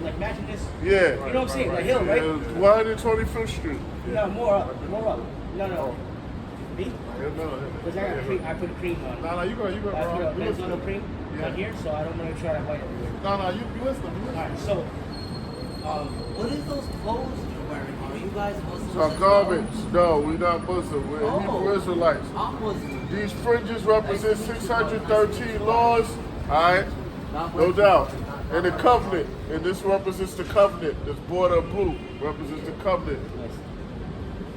Speaker 3: Like imagine this.
Speaker 1: Yeah.
Speaker 3: You know what I'm saying? The hill, right?
Speaker 1: 125th Street.
Speaker 3: No, more up. No. Me?
Speaker 2: No.
Speaker 3: Because I got cream. I put cream on it.
Speaker 2: No, you go,
Speaker 3: I put a
Speaker 2: bro.
Speaker 3: Benzino cream
Speaker 2: Yeah.
Speaker 3: on here, so I don't want to try to white everywhere.
Speaker 2: No, you listen.
Speaker 3: All right, so
Speaker 6: What is those clothes you're wearing? Are you guys Muslims?
Speaker 1: It's our garbage. No, we're not Muslim. We're
Speaker 6: Oh.
Speaker 1: Hebrew Israelites.
Speaker 6: I'm Muslim.
Speaker 1: These fringes represent 613 laws. All right?
Speaker 6: Not
Speaker 1: No
Speaker 6: Muslim.
Speaker 1: doubt. And the covenant. And this represents the covenant. This border of blue represents the covenant.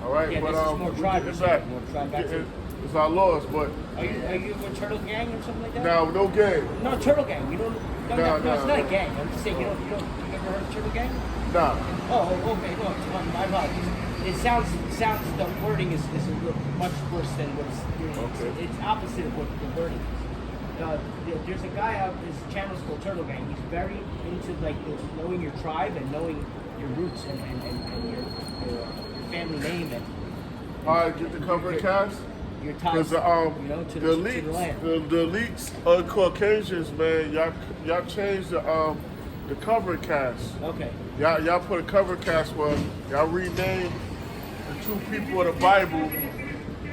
Speaker 1: All right?
Speaker 3: Yeah,
Speaker 1: but
Speaker 3: this is more
Speaker 1: we
Speaker 3: tribe,
Speaker 1: get it
Speaker 3: isn't it?
Speaker 1: back.
Speaker 3: More tribe, that's it.
Speaker 1: It's our laws, but
Speaker 3: are you a turtle gang or something like that?
Speaker 1: now no game.
Speaker 3: No, turtle gang. You don't. No,
Speaker 1: No,
Speaker 3: it's
Speaker 1: no.
Speaker 3: not a gang. I'm just saying you ever heard of turtle gang?
Speaker 1: Nah.
Speaker 3: Oh, okay. No, my apologies. It sounds the wording is a little much worse than what's
Speaker 1: Okay.
Speaker 3: it's opposite of what the wording is. There's a guy out his channel's called Turtle Gang. He's very into like this, knowing your tribe and knowing your roots and your family name and
Speaker 1: All right, get the cover cast.
Speaker 3: your ties,
Speaker 1: Because
Speaker 3: you know, to
Speaker 1: the
Speaker 3: the
Speaker 1: elites,
Speaker 3: land.
Speaker 1: the elites of Caucasians, man, y'all changed the cover cast.
Speaker 3: Okay.
Speaker 1: Y'all put a cover cast where y'all renamed the two people of the Bible,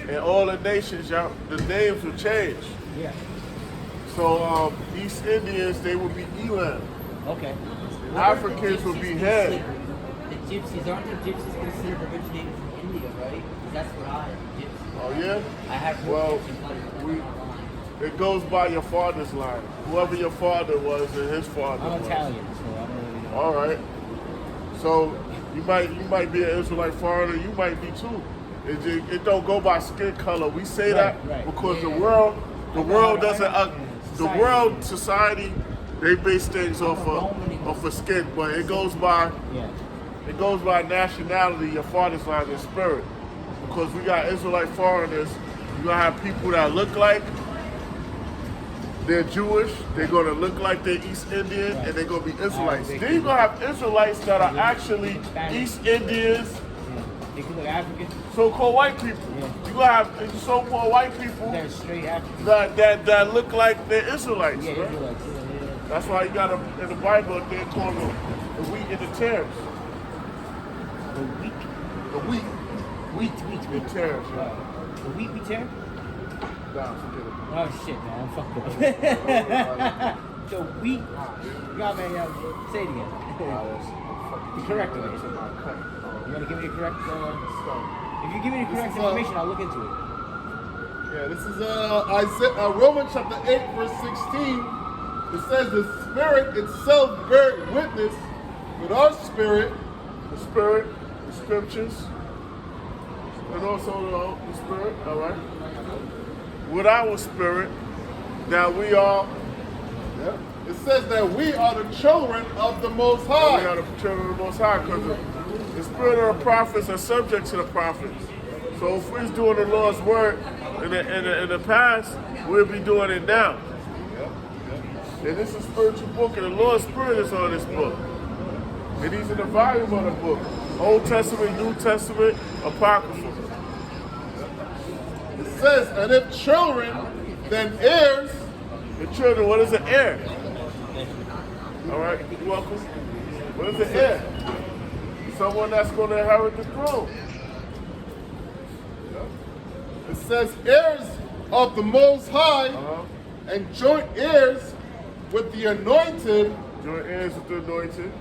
Speaker 1: and all the nations, the names will change.
Speaker 3: Yeah.
Speaker 1: So East Indians, they would be Elam.
Speaker 3: Okay.
Speaker 1: Africans would be Ham.
Speaker 6: The gypsies, aren't the gypsies considered originated from India, right? That's what I gypsy.
Speaker 1: Oh yeah?
Speaker 6: I have
Speaker 1: Well,
Speaker 6: gypsy blood, but
Speaker 1: we-
Speaker 6: I'm not lying.
Speaker 1: It goes by your father's line. Whoever your father was and his father
Speaker 3: I'm
Speaker 1: was.
Speaker 3: Italian, so I don't really
Speaker 1: All right. So you might be an Israelite foreigner. You might be too. It don't go by skin color. We say that
Speaker 3: right.
Speaker 1: because
Speaker 3: Yeah.
Speaker 1: the world doesn't. The world society, they base things off of skin, but it goes by nationality, your father's line, and spirit. Because we got Israelite foreigners, you gonna have people that look like they're Jewish, they're gonna look like they're East Indian, and they're gonna be Israelites. Then you're gonna have Israelites that are actually East Indians,
Speaker 3: They could look African.
Speaker 1: so-called white people.
Speaker 3: Yeah.
Speaker 1: You're gonna have so-called white people
Speaker 3: They're straight African.
Speaker 1: that look like they're Israelites.
Speaker 3: Yeah,
Speaker 1: right?
Speaker 3: Israelites. Yeah.
Speaker 1: That's why you got in the Bible they call them the wheat and the tares.
Speaker 3: The wheat.
Speaker 1: The wheat
Speaker 3: Wheat.
Speaker 1: and tares. Yeah.
Speaker 3: The wheat we tear?
Speaker 1: Nah, forget it.
Speaker 3: Oh shit, man, I'm fucked up. The wheat. God, man, say it again. The correct way. You wanna give me the correct? If you give me the correct information, I'll look into it.
Speaker 2: Yeah, this is Isaiah, Romans chapter 8, verse 16. It says the Spirit itself bears witness with our spirit.
Speaker 1: The spirit, the scriptures, and also the spirit, all right? With our spirit, that we are,
Speaker 2: It says that we are the children of the Most
Speaker 1: we are
Speaker 2: High.
Speaker 1: the children of the Most High, because the spirit of the prophets are subject to the prophets. So if we're doing the Lord's work in the past, we'll be doing it now. And this is a spiritual book, and the Lord's Spirit is on this book. And he's in the volume of the book. Old Testament, New Testament, Apocryphal.
Speaker 2: It says, and if children, then heirs.
Speaker 1: The children, what is an heir? All right, you're welcome. What is an heir? Someone that's going to inherit the throne.
Speaker 2: It says heirs of the Most High and joint heirs with the anointed,
Speaker 1: Joint heirs with the anointed.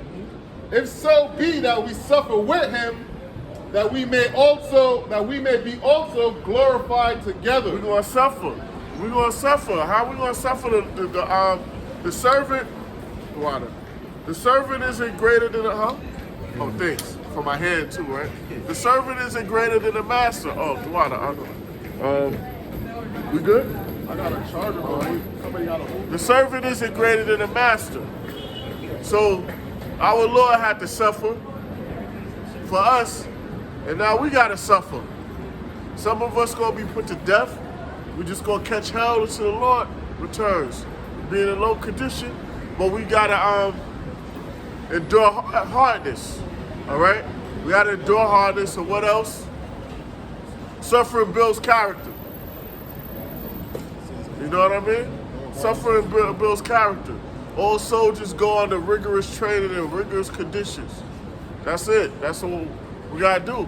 Speaker 2: if so be that we suffer with him, that we may be also glorified together.
Speaker 1: We're going to suffer. We're going to suffer. How are we going to suffer? The servant, Duana. The servant isn't greater than oh, thanks. For my hand too, right? The servant isn't greater than the master. Oh, Duana. We good?
Speaker 2: I got a charger, but somebody got a hold.
Speaker 1: The servant isn't greater than the master. So our Lord had to suffer for us, and now we gotta suffer. Some of us gonna be put to death. We just gonna catch hell until the Lord returns. Be in a low condition, but we gotta endure hardness. All right? We gotta endure hardness, and what else? Suffering builds character. You know what I mean? Suffering builds character. All soldiers go under rigorous training and rigorous conditions. That's it. That's what we gotta do.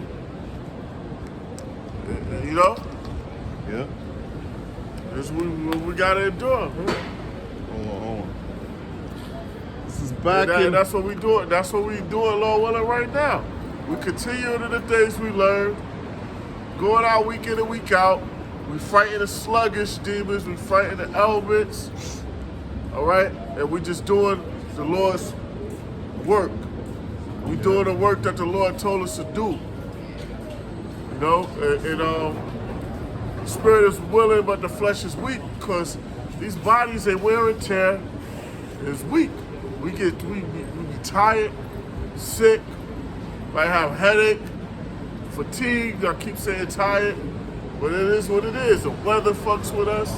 Speaker 1: You know?
Speaker 2: Yeah.
Speaker 1: That's what we gotta endure.
Speaker 2: Hold on. This is back in.
Speaker 1: That's what we doing. That's what we doing, Lord willing, right now. We continue to the things we learned, going out week in and week out. We fighting the sluggish demons. We fighting the elements. All right, and we just doing the Lord's work. We doing the work that the Lord told us to do. You know, and spirit is willing, but the flesh is weak, because these bodies they wear and tear is weak. We be tired, sick, might have headache, fatigue. I keep saying tired, but it is what it is. The weather fucks with us.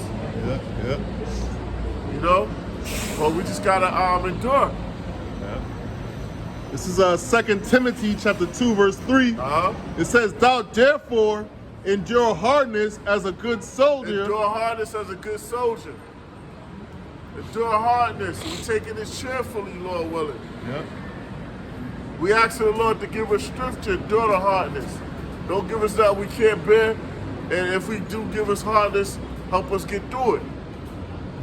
Speaker 2: Yeah.
Speaker 1: You know, but we just gotta endure.
Speaker 2: This is 2 Timothy chapter 2, verse 3. It says, thou therefore endure hardness as a good soldier.
Speaker 1: Endure hardness as a good soldier. Endure hardness. We taking this cheerfully, Lord willing.
Speaker 2: Yeah.
Speaker 1: We asking the Lord to give us strength to endure the hardness. Don't give us that we can't bear. And if we do give us hardness, help us get through it.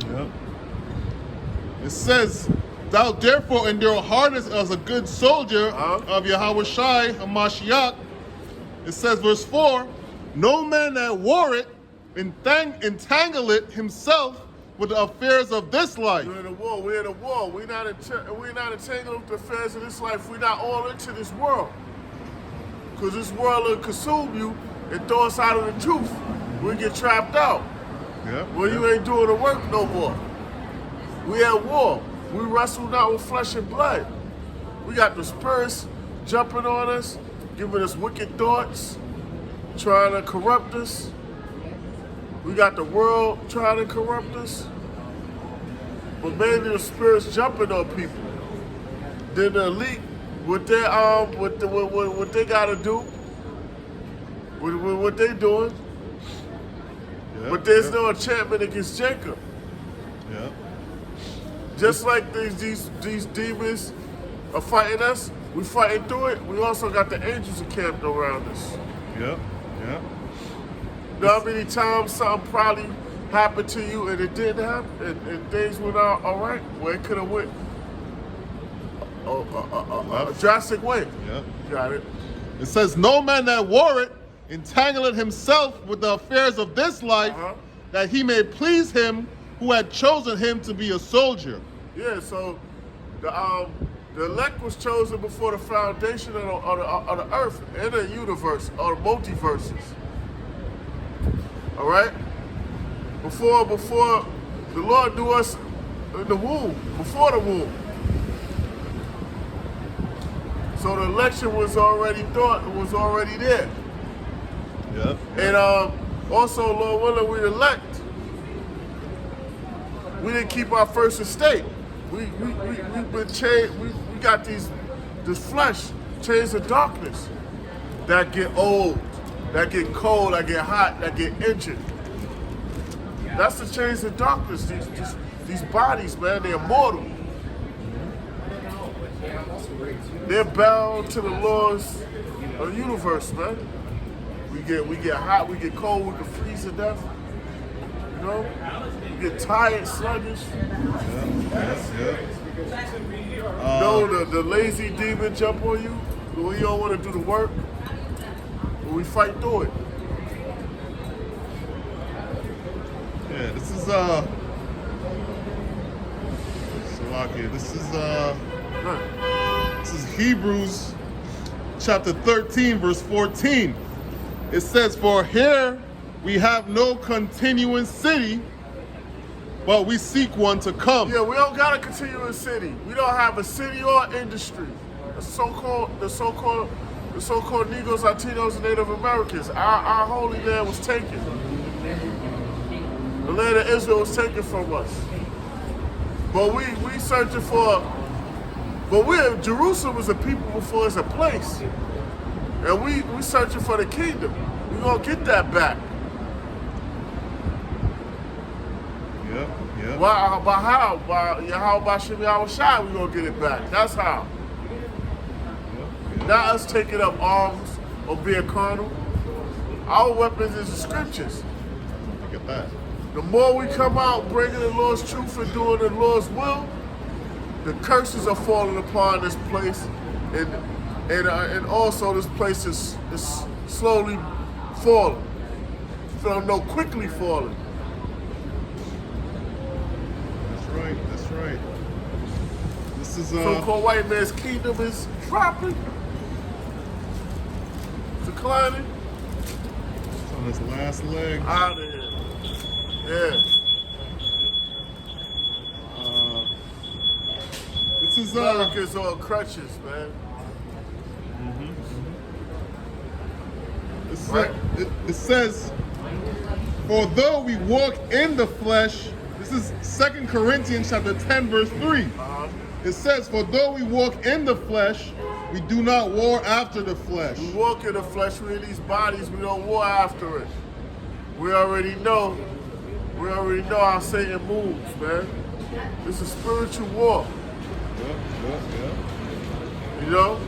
Speaker 2: Yeah. It says, thou therefore endure hardness as a good soldier of Yahweh Shai HaMashiach. It says, verse 4, no man that warreth entangleth himself with the affairs of this life.
Speaker 1: We're in a war. We're in a war. We're not entangled with the affairs of this life. We're not all into this world. Because this world will consume you and throw us out of the truth. We get trapped out.
Speaker 2: Yeah.
Speaker 1: Well, you ain't doing the work no more. We at war. We wrestle not with flesh and blood. We got the spirits jumping on us, giving us wicked thoughts, trying to corrupt us. We got the world trying to corrupt us. But mainly the spirits jumping on people. Then the elite, what they gotta do, what they doing.
Speaker 2: Yeah,
Speaker 1: But there's no enchantment against Jacob.
Speaker 2: Yeah.
Speaker 1: Just like these demons are fighting us, we fighting through it. We also got the angels encamped around us.
Speaker 2: Yeah. Yeah.
Speaker 1: You know how many times something probably happened to you and it didn't happen, and things went out all right? Well, it could have went a drastic way.
Speaker 2: Yeah.
Speaker 1: You got it.
Speaker 2: It says, no man that warreth entangleth himself with the affairs of this life, that he may please him who had chosen him to be a soldier.
Speaker 1: Yeah. So the elect was chosen before the foundation of the earth and the universe, or the multiverses. All right. Before the Lord knew us in the womb, before the womb. So the election was already there.
Speaker 2: Yeah.
Speaker 1: And also, Lord willing, we elect. We didn't keep our first estate. We've been changed. We got this flesh, chains of darkness that get old, that get cold, that get hot, that get injured. That's the chains of darkness. These bodies, man, they're mortal. They're bound to the laws of the universe, man. We get hot, we get cold, we can freeze to death. You know? We get tired, sluggish. The lazy demon jump on you when you don't want to do the work. But we fight through it.
Speaker 2: Yeah, this is Salakia. This is Hebrews chapter 13, verse 14. It says, for here we have no continuing city, but we seek one to come.
Speaker 1: Yeah, we don't got a continuous city. We don't have a city or industry. The so-called Negroes, Latinos, and Native Americans. Our holy land was taken. The land of Israel was taken from us. But we searching for. But Jerusalem was a people before it's a place. And we searching for the kingdom. We gonna get that back.
Speaker 2: Yeah.
Speaker 1: By how? By Shemi Awashai, we gonna get it back. That's how. Not us taking up arms or being carnal. Our weapons is the scriptures.
Speaker 2: Look at that.
Speaker 1: The more we come out bringing the Lord's truth and doing the Lord's will, the curses are falling upon this place, and also this place is slowly falling. Quickly falling.
Speaker 2: That's right. This is
Speaker 1: So-called white man's kingdom is dropping, declining.
Speaker 2: It's on its last leg.
Speaker 1: Out of here. Yeah.
Speaker 2: This is
Speaker 1: America's on crutches, man.
Speaker 2: It says, for though we walk in the flesh, this is 2 Corinthians chapter 10, verse 3. It says, for though we walk in the flesh, we do not war after the flesh.
Speaker 1: We walk in the flesh, we're in these bodies, we don't war after it. We already know how Satan moves, man. It's a spiritual war.
Speaker 2: Yeah.
Speaker 1: You know?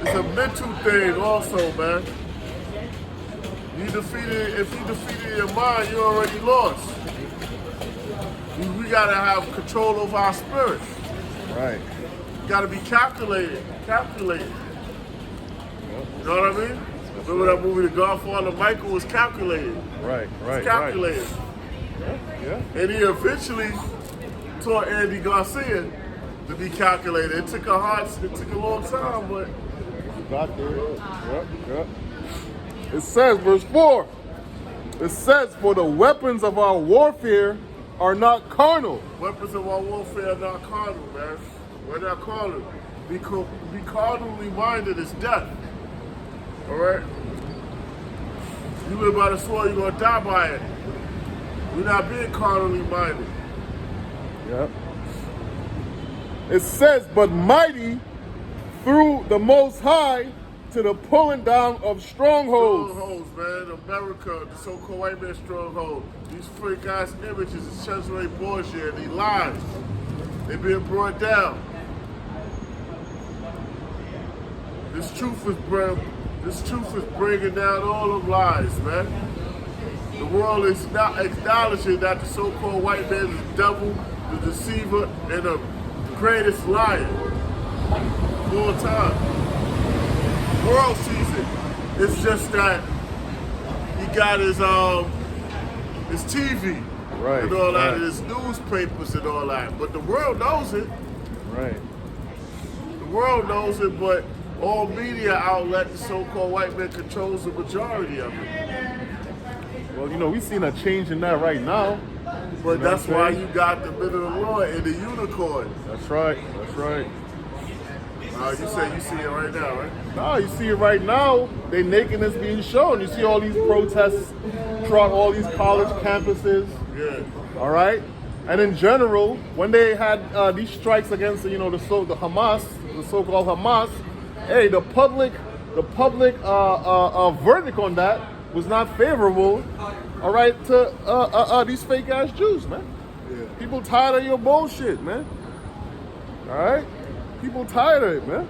Speaker 1: It's a mental thing also, man. If you defeated your mind, you already lost. We gotta have control over our spirit.
Speaker 2: Right.
Speaker 1: You gotta be calculated. You know what I mean? Remember that movie, The Godfather? Michael was calculated.
Speaker 2: Right.
Speaker 1: Calculated.
Speaker 2: Yeah.
Speaker 1: And he eventually taught Andy Garcia to be calculated. It took a long time, but
Speaker 2: Got there. Yep. It says, verse 4. It says, for the weapons of our warfare are not carnal.
Speaker 1: weapons of our warfare are not carnal, man. We're not carnal. Be carnally minded is death. All right? You live by the sword, you're going to die by it. We're not being carnally minded.
Speaker 2: Yep. It says, but mighty through the Most High to the pulling down of strongholds.
Speaker 1: Strongholds, man. America, the so-called white man stronghold. These fake ass images of Cesare Borgia and these lies. They're being brought down. This truth is bringing down all the lies, man. The world is not acknowledging that the so-called white man is the devil, the deceiver, and the greatest liar of all time. The world sees it. It's just that he got his TV
Speaker 2: Right,
Speaker 1: and all that,
Speaker 2: right.
Speaker 1: and his newspapers and all that. But the world knows it.
Speaker 2: Right.
Speaker 1: The world knows it, but all media outlets, the so-called white man, controls the majority of it.
Speaker 2: Well, we've seen a change in that right now.
Speaker 1: But
Speaker 2: know
Speaker 1: that's
Speaker 2: what I'm
Speaker 1: why
Speaker 2: saying?
Speaker 1: you got the middle of the Lord and the unicorn.
Speaker 2: That's right.
Speaker 1: You say you see it right now, right?
Speaker 2: No, you see it right now. They nakedness being shown. You see all these protests throughout all these college campuses.
Speaker 1: Yeah.
Speaker 2: All right, and in general, when they had these strikes against the Hamas, the so-called Hamas, hey, the public verdict on that was not favorable. All right, to these fake ass Jews, man.
Speaker 1: Yeah.
Speaker 2: People tired of your bullshit, man. All right, people tired of it, man.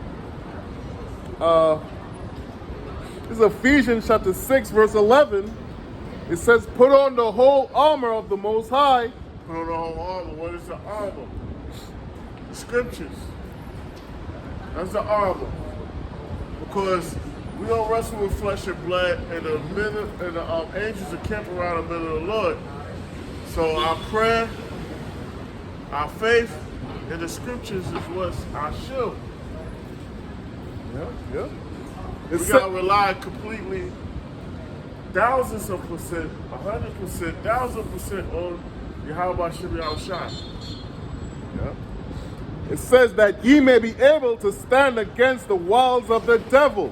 Speaker 2: This is Ephesians chapter 6, verse 11. It says, put on the whole armor of the Most High.
Speaker 1: Put on the whole armor. What is the armor? The scriptures. That's the armor. Because we don't wrestle with flesh and blood, and the angels are camped around the middle of the Lord. So our prayer, our faith in the scriptures is what's our shield.
Speaker 2: Yeah.
Speaker 1: We gotta rely completely, thousands of percent, 100%, 1,000% on Yahweh Shem Yahushua.
Speaker 2: Yeah. It says that ye may be able to stand against the wiles of the devil.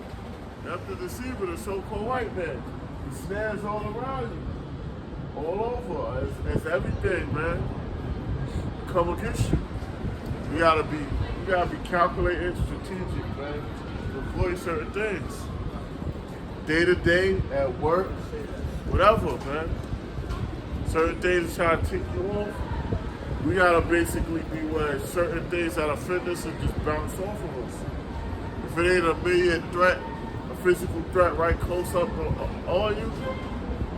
Speaker 1: That's the deceiver, the so-called white man. He snares all around you, all over. It's everything, man. Come against you. You gotta be calculating, strategic, man. To avoid certain things. Day to day, at work, whatever, man. Certain things try to tick you off. We gotta basically be where certain things that offend us and just bounce off of us. If it ain't a immediate threat, a physical threat right close up on you, you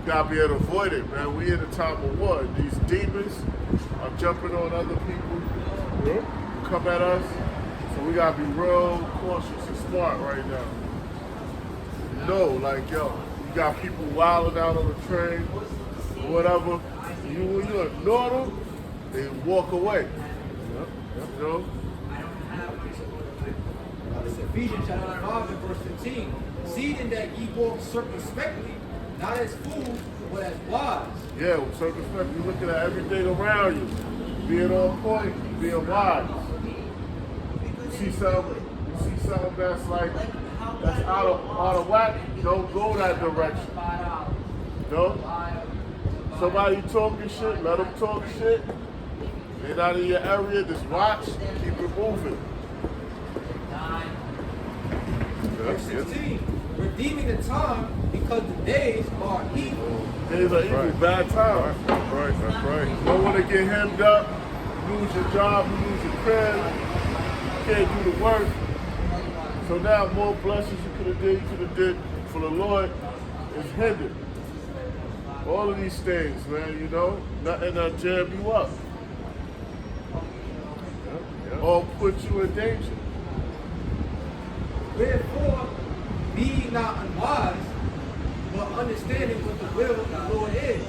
Speaker 1: gotta be able to avoid it, man. We in a time of war. These demons are jumping on other people, come at us. So we gotta be real cautious and smart right now. You got people wilding out on the train or whatever. You ignore them, they walk away. You know?
Speaker 6: It's Ephesians chapter 5 and verse 15. Seeing that ye walk circumspectly, not as fools, but as wise.
Speaker 1: Yeah, with circumspect, you're looking at everything around you. Being on point, being wise. You see something that's out of whack, don't go that direction. Somebody talking shit, let them talk shit. They're not in your area, just watch, keep it moving.
Speaker 6: Verse 16. Redeeming the time because the days are evil.
Speaker 1: Days are evil, bad times.
Speaker 2: That's right.
Speaker 1: You don't want to get hemmed up, lose your job, you lose your crib, you can't do the work. So now more blessings you could have did for the Lord is hindered. All of these things, man, nothing to jam you up. Or put you in danger.
Speaker 6: Wherefore, be ye not unwise, but understanding what the will of the Lord is.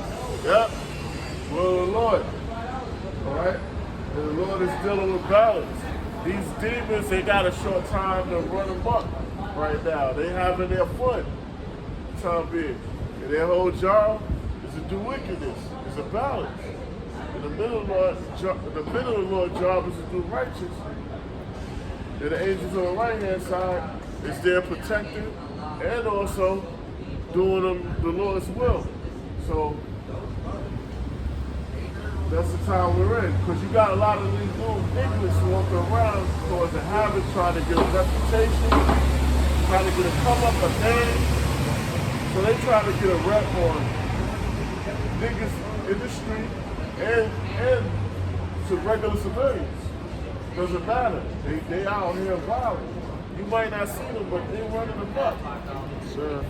Speaker 1: Yep. Will of Lord is dealing with balance. These demons, they got a short time to run them up right now. They having their fun, time being. And their whole job is to do wickedness. It's a balance. And the middle of the Lord's job is to do righteousness. And the angels on the right-hand side is there protecting and also doing the Lord's will. So that's the time we're in. Because you got a lot of these little ignorants walking around towards a habit, trying to get a reputation, trying to get a come up, a name. So they try to get a rep on niggas in the street and to regular civilians. Doesn't matter. They out here violent. You might not see them, but they running them up. So,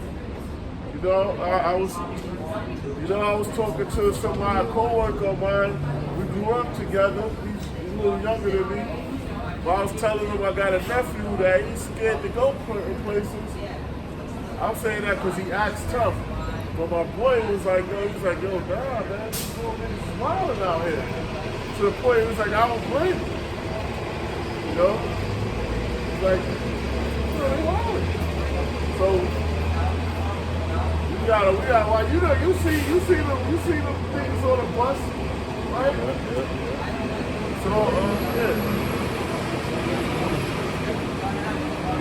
Speaker 1: you know, I was talking to somebody, a coworker of mine. We grew up together. He's a little younger than me. But I was telling him I got a nephew that he's scared to go places. I'm saying that because he acts tough. But my boy was like, yo, nah, man, these little niggas smiling out here. To the point he was like, I don't blame him. You know? It's like, really wild. So we gotta, like, you see them things on the bus, right? So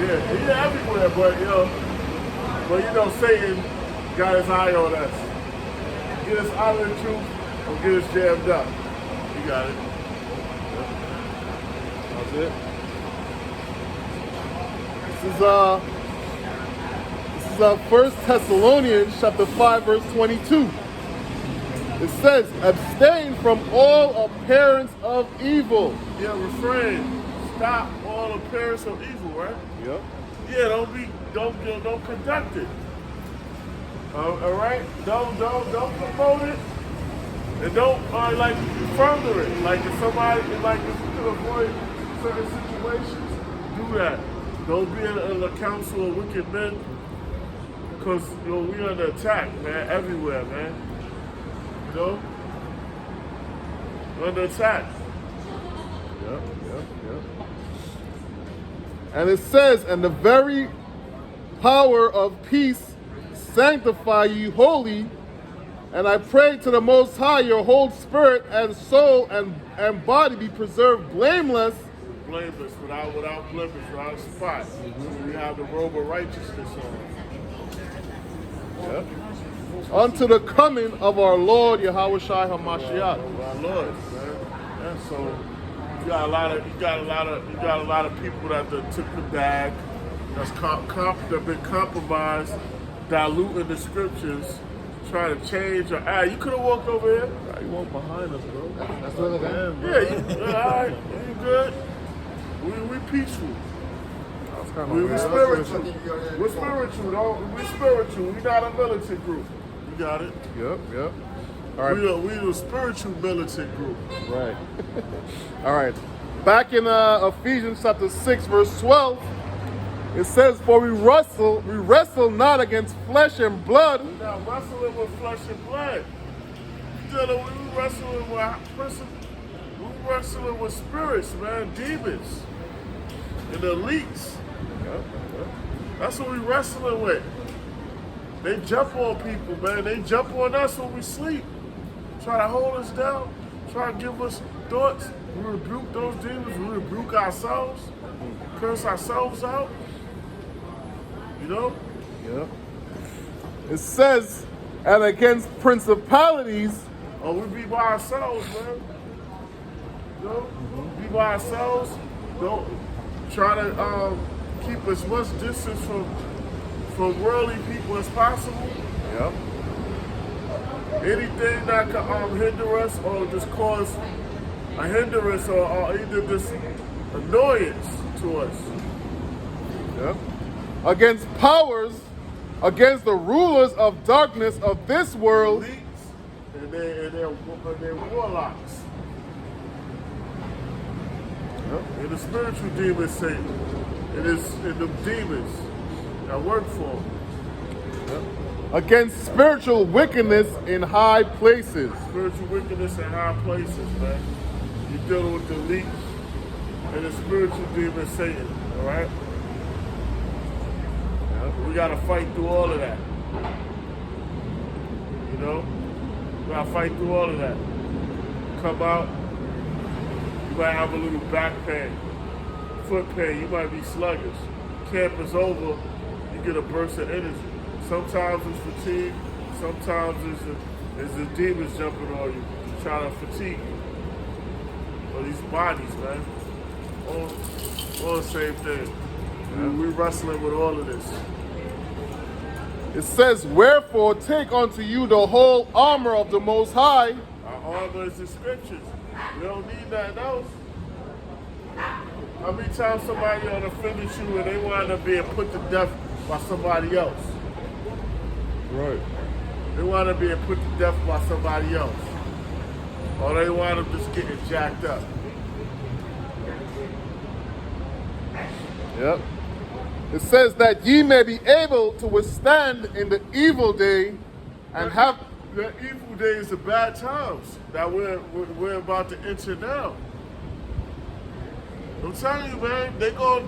Speaker 1: yeah, everywhere, but you know, Satan got his eye on us. Get us out of the truth or get us jammed up. You got it. That's it.
Speaker 2: This is 1 Thessalonians chapter 5, verse 22. It says, abstain from all appearance of evil.
Speaker 1: Yeah, refrain. Stop all appearance of evil, right?
Speaker 2: Yep.
Speaker 1: Yeah, don't conduct it. All right? Don't promote it. And don't like further it. Like if somebody, like if you can avoid certain situations, do that. Don't be in the council of wicked men, because you know we under attack, man, everywhere, man. You know, we're under attack.
Speaker 2: Yep. And it says, and the very power of peace sanctify you wholly. And I pray to the Most High, your whole spirit and soul and body be preserved blameless.
Speaker 1: Blameless, without blemish, without spot. We have the robe of righteousness on.
Speaker 2: Yep. Unto the coming of our Lord Yahweh Shai HaMashiach.
Speaker 1: Our Lord, man. And so you got a lot of people that took the bag, that's that been compromised, diluting the scriptures, trying to change. You could have walked over here. You walked behind us, bro.
Speaker 2: That's what it is.
Speaker 1: Yeah, all right, you good. We peaceful. We spiritual. We're spiritual, though. We're spiritual. We're not a militant group. You got it?
Speaker 2: Yep. All right.
Speaker 1: We're a spiritual militant group.
Speaker 2: Right. All right. Back in Ephesians chapter 6, verse 12, it says, for we wrestle not against flesh and blood.
Speaker 1: We're not wrestling with flesh and blood. We're wrestling with spirits, man, demons, and the elites. That's what we're wrestling with. They jump on people, man. They jump on us when we sleep. Try to hold us down. Try to give us thoughts. We rebuke those demons. We rebuke ourselves. Curse ourselves out. You know?
Speaker 2: Yeah. It says, and against principalities.
Speaker 1: Oh, we be by ourselves, man. You know? Be by ourselves. Don't try to keep as much distance from worldly people as possible.
Speaker 2: Yep.
Speaker 1: Anything that can hinder us or just cause a hindrance or either just annoyance to us.
Speaker 2: Yep. Against powers, against the rulers of darkness of this world.
Speaker 1: Elites and their warlocks. Yep. And the spiritual demons, Satan. And the demons that work for them.
Speaker 2: Yep. Against spiritual wickedness in high places.
Speaker 1: Spiritual wickedness in high places, man. You're dealing with the leech and the spiritual demon Satan, all right? We gotta fight through all of that. You know? We gotta fight through all of that. Come out, you might have a little back pain, foot pain, you might be sluggish. Camp is over, you get a burst of energy. Sometimes it's fatigue, sometimes it's the demons jumping on you, trying to fatigue you. Or these bodies, man. All the same thing. We wrestling with all of this.
Speaker 2: It says, wherefore take unto you the whole armor of the Most High.
Speaker 1: Our armor is the scriptures. We don't need nothing else. How many times somebody on offended you and they wind up being put to death by somebody else?
Speaker 2: Right.
Speaker 1: They wind up being put to death by somebody else. Or they wind up just getting jacked up.
Speaker 2: Yep. It says that ye may be able to withstand in the evil day and have...
Speaker 1: The evil days are bad times that we're about to enter now. I'm telling you, man, they go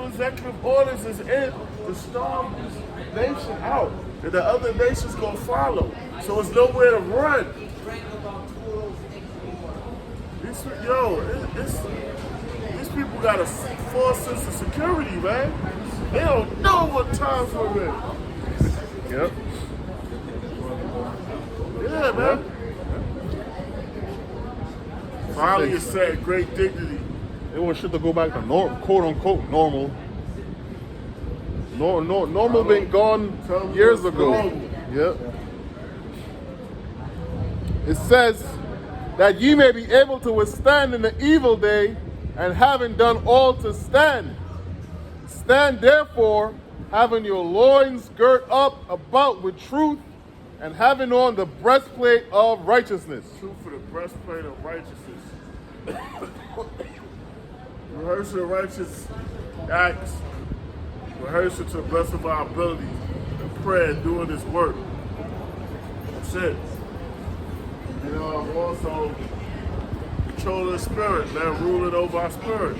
Speaker 1: executive orders is in to storm this nation out. And the other nations gonna follow. So it's nowhere to run. These people got a false sense of security, man. They don't know what times we're in.
Speaker 2: Yep.
Speaker 1: Yeah, man. Finally, it's set great dignity.
Speaker 2: They want shit to go back to quote unquote normal. Normal been gone years ago. Yep. It says that ye may be able to withstand in the evil day, and having done all to stand. Stand therefore, having your loins girt up about with truth, and having on the breastplate of righteousness.
Speaker 1: Truth for the breastplate of righteousness. Rehearsing righteous acts. Rehearsing to the best of our abilities. And prayer, doing this work. That's it. You know, also controlling the spirit, man, ruling over our spirit.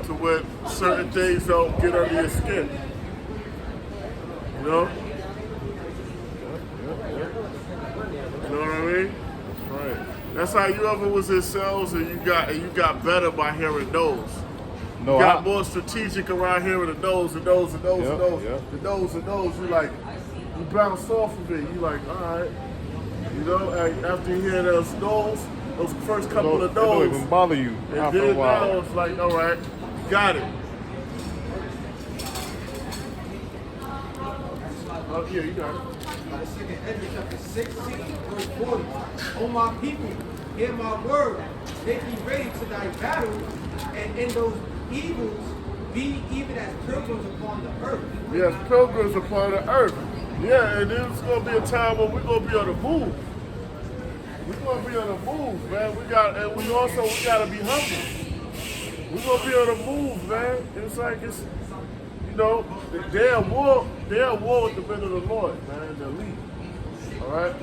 Speaker 1: To where certain things don't get under your skin. You know? You know what I mean?
Speaker 2: Right.
Speaker 1: That's how you ever was in cells and you got better by hearing those.
Speaker 2: No,
Speaker 1: You got more strategic around hearing the those and those and those and
Speaker 2: Yep,
Speaker 1: those.
Speaker 2: yep.
Speaker 1: The those and those, you like, you bounce off of it. You like, all right. You know, and after you hear those first couple of
Speaker 2: It don't
Speaker 1: those,
Speaker 2: even bother you
Speaker 1: and
Speaker 2: after a
Speaker 1: then
Speaker 2: while.
Speaker 1: now it's like, all right, got it. Oh yeah, you got it.
Speaker 6: The second Ezra chapter 16, verse 40. O my people, hear my word. Make ye ready to thy battle, and in those evils be even as pilgrims upon the earth.
Speaker 1: Yes, pilgrims upon the earth. Yeah, and there's gonna be a time when we're gonna be on the move. We're gonna be on the move, man. We gotta be humble. We're gonna be on the move, man. It's like you know, they're at war with the men of the Lord, man, the elite. Alright?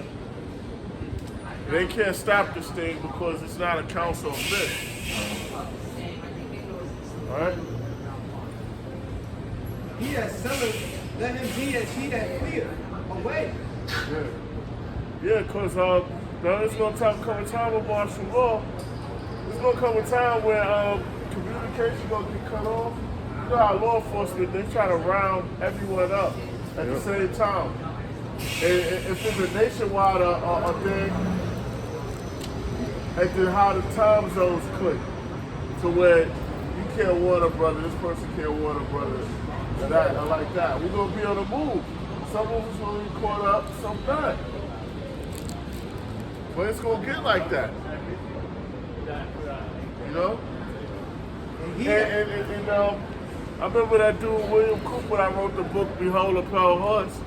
Speaker 1: They can't stop this thing because it's not a council of men. Alright?
Speaker 6: He that selleth, let him be as he that cleareth away.
Speaker 1: Yeah, because now it's going to come a time with martial law. There's going to come a time where communication going to get cut off. You know how law enforcement, they try to round everyone up at the same time. And if it's a nationwide thing, and then how the time zones click to where you can't warn a brother, this person can't warn a brother, that or like that. We're going to be on the move. Some of us going to be caught up, some not. But it's going to get like that. You know? And I remember that dude, William Coop, when I wrote the book, Behold a Pale Horse,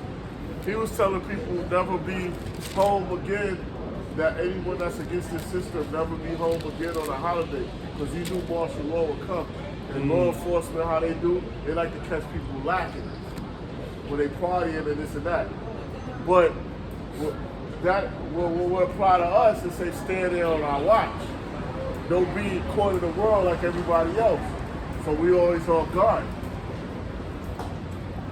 Speaker 1: he was telling people never be home again, that anyone that's against the system never be home again on a holiday, because he knew martial law would come. And law enforcement, how they do, they like to catch people lacking when they partying and this and that. But that will apply to us and say stand there on our watch. Don't be caught in the world like everybody else. So we always on guard.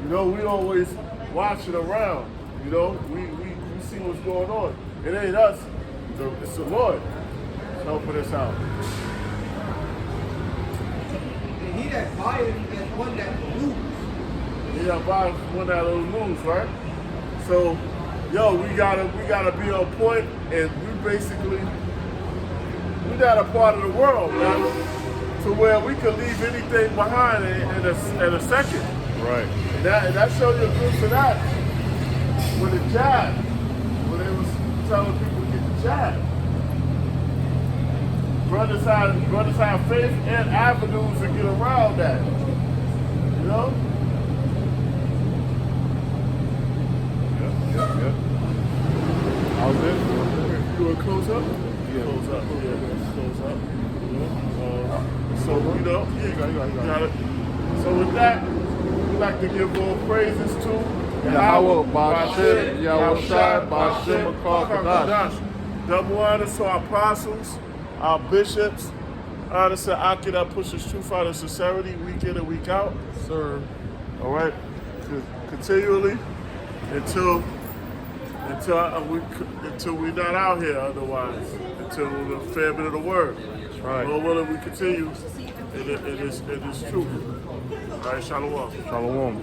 Speaker 1: You know, we always watching around. You know, we see what's going on. It ain't us, it's the Lord helping us out.
Speaker 6: And he that buyeth is one that will lose.
Speaker 1: Yeah, buy one that will lose, right? So, yo, we gotta be on point, and we got a part of the world, man, to where we could leave anything behind in a second.
Speaker 2: Right.
Speaker 1: And that showed you a glimpse of that with the jab, when they was telling people to get the jab. Brothers have faith and avenues to get around that. You know?
Speaker 2: Yep. How's it?
Speaker 1: You want to close up?
Speaker 2: Yeah.
Speaker 1: Close up. Yeah, close up. So, you know,
Speaker 2: You got it.
Speaker 1: So with that, we'd like to give all praises to
Speaker 2: Yahweh, Bashem, Yahushai, Bashem, Kadash.
Speaker 1: Double honors to our apostles, our bishops. Honors to Aki that pushes truth out of sincerity week in and week out.
Speaker 2: Sir.
Speaker 1: All right? Continually until we're not out here otherwise. Until the famine of the word.
Speaker 2: right.
Speaker 1: Lord willing, we continue. It is true. All right, shalom.
Speaker 2: Shalom.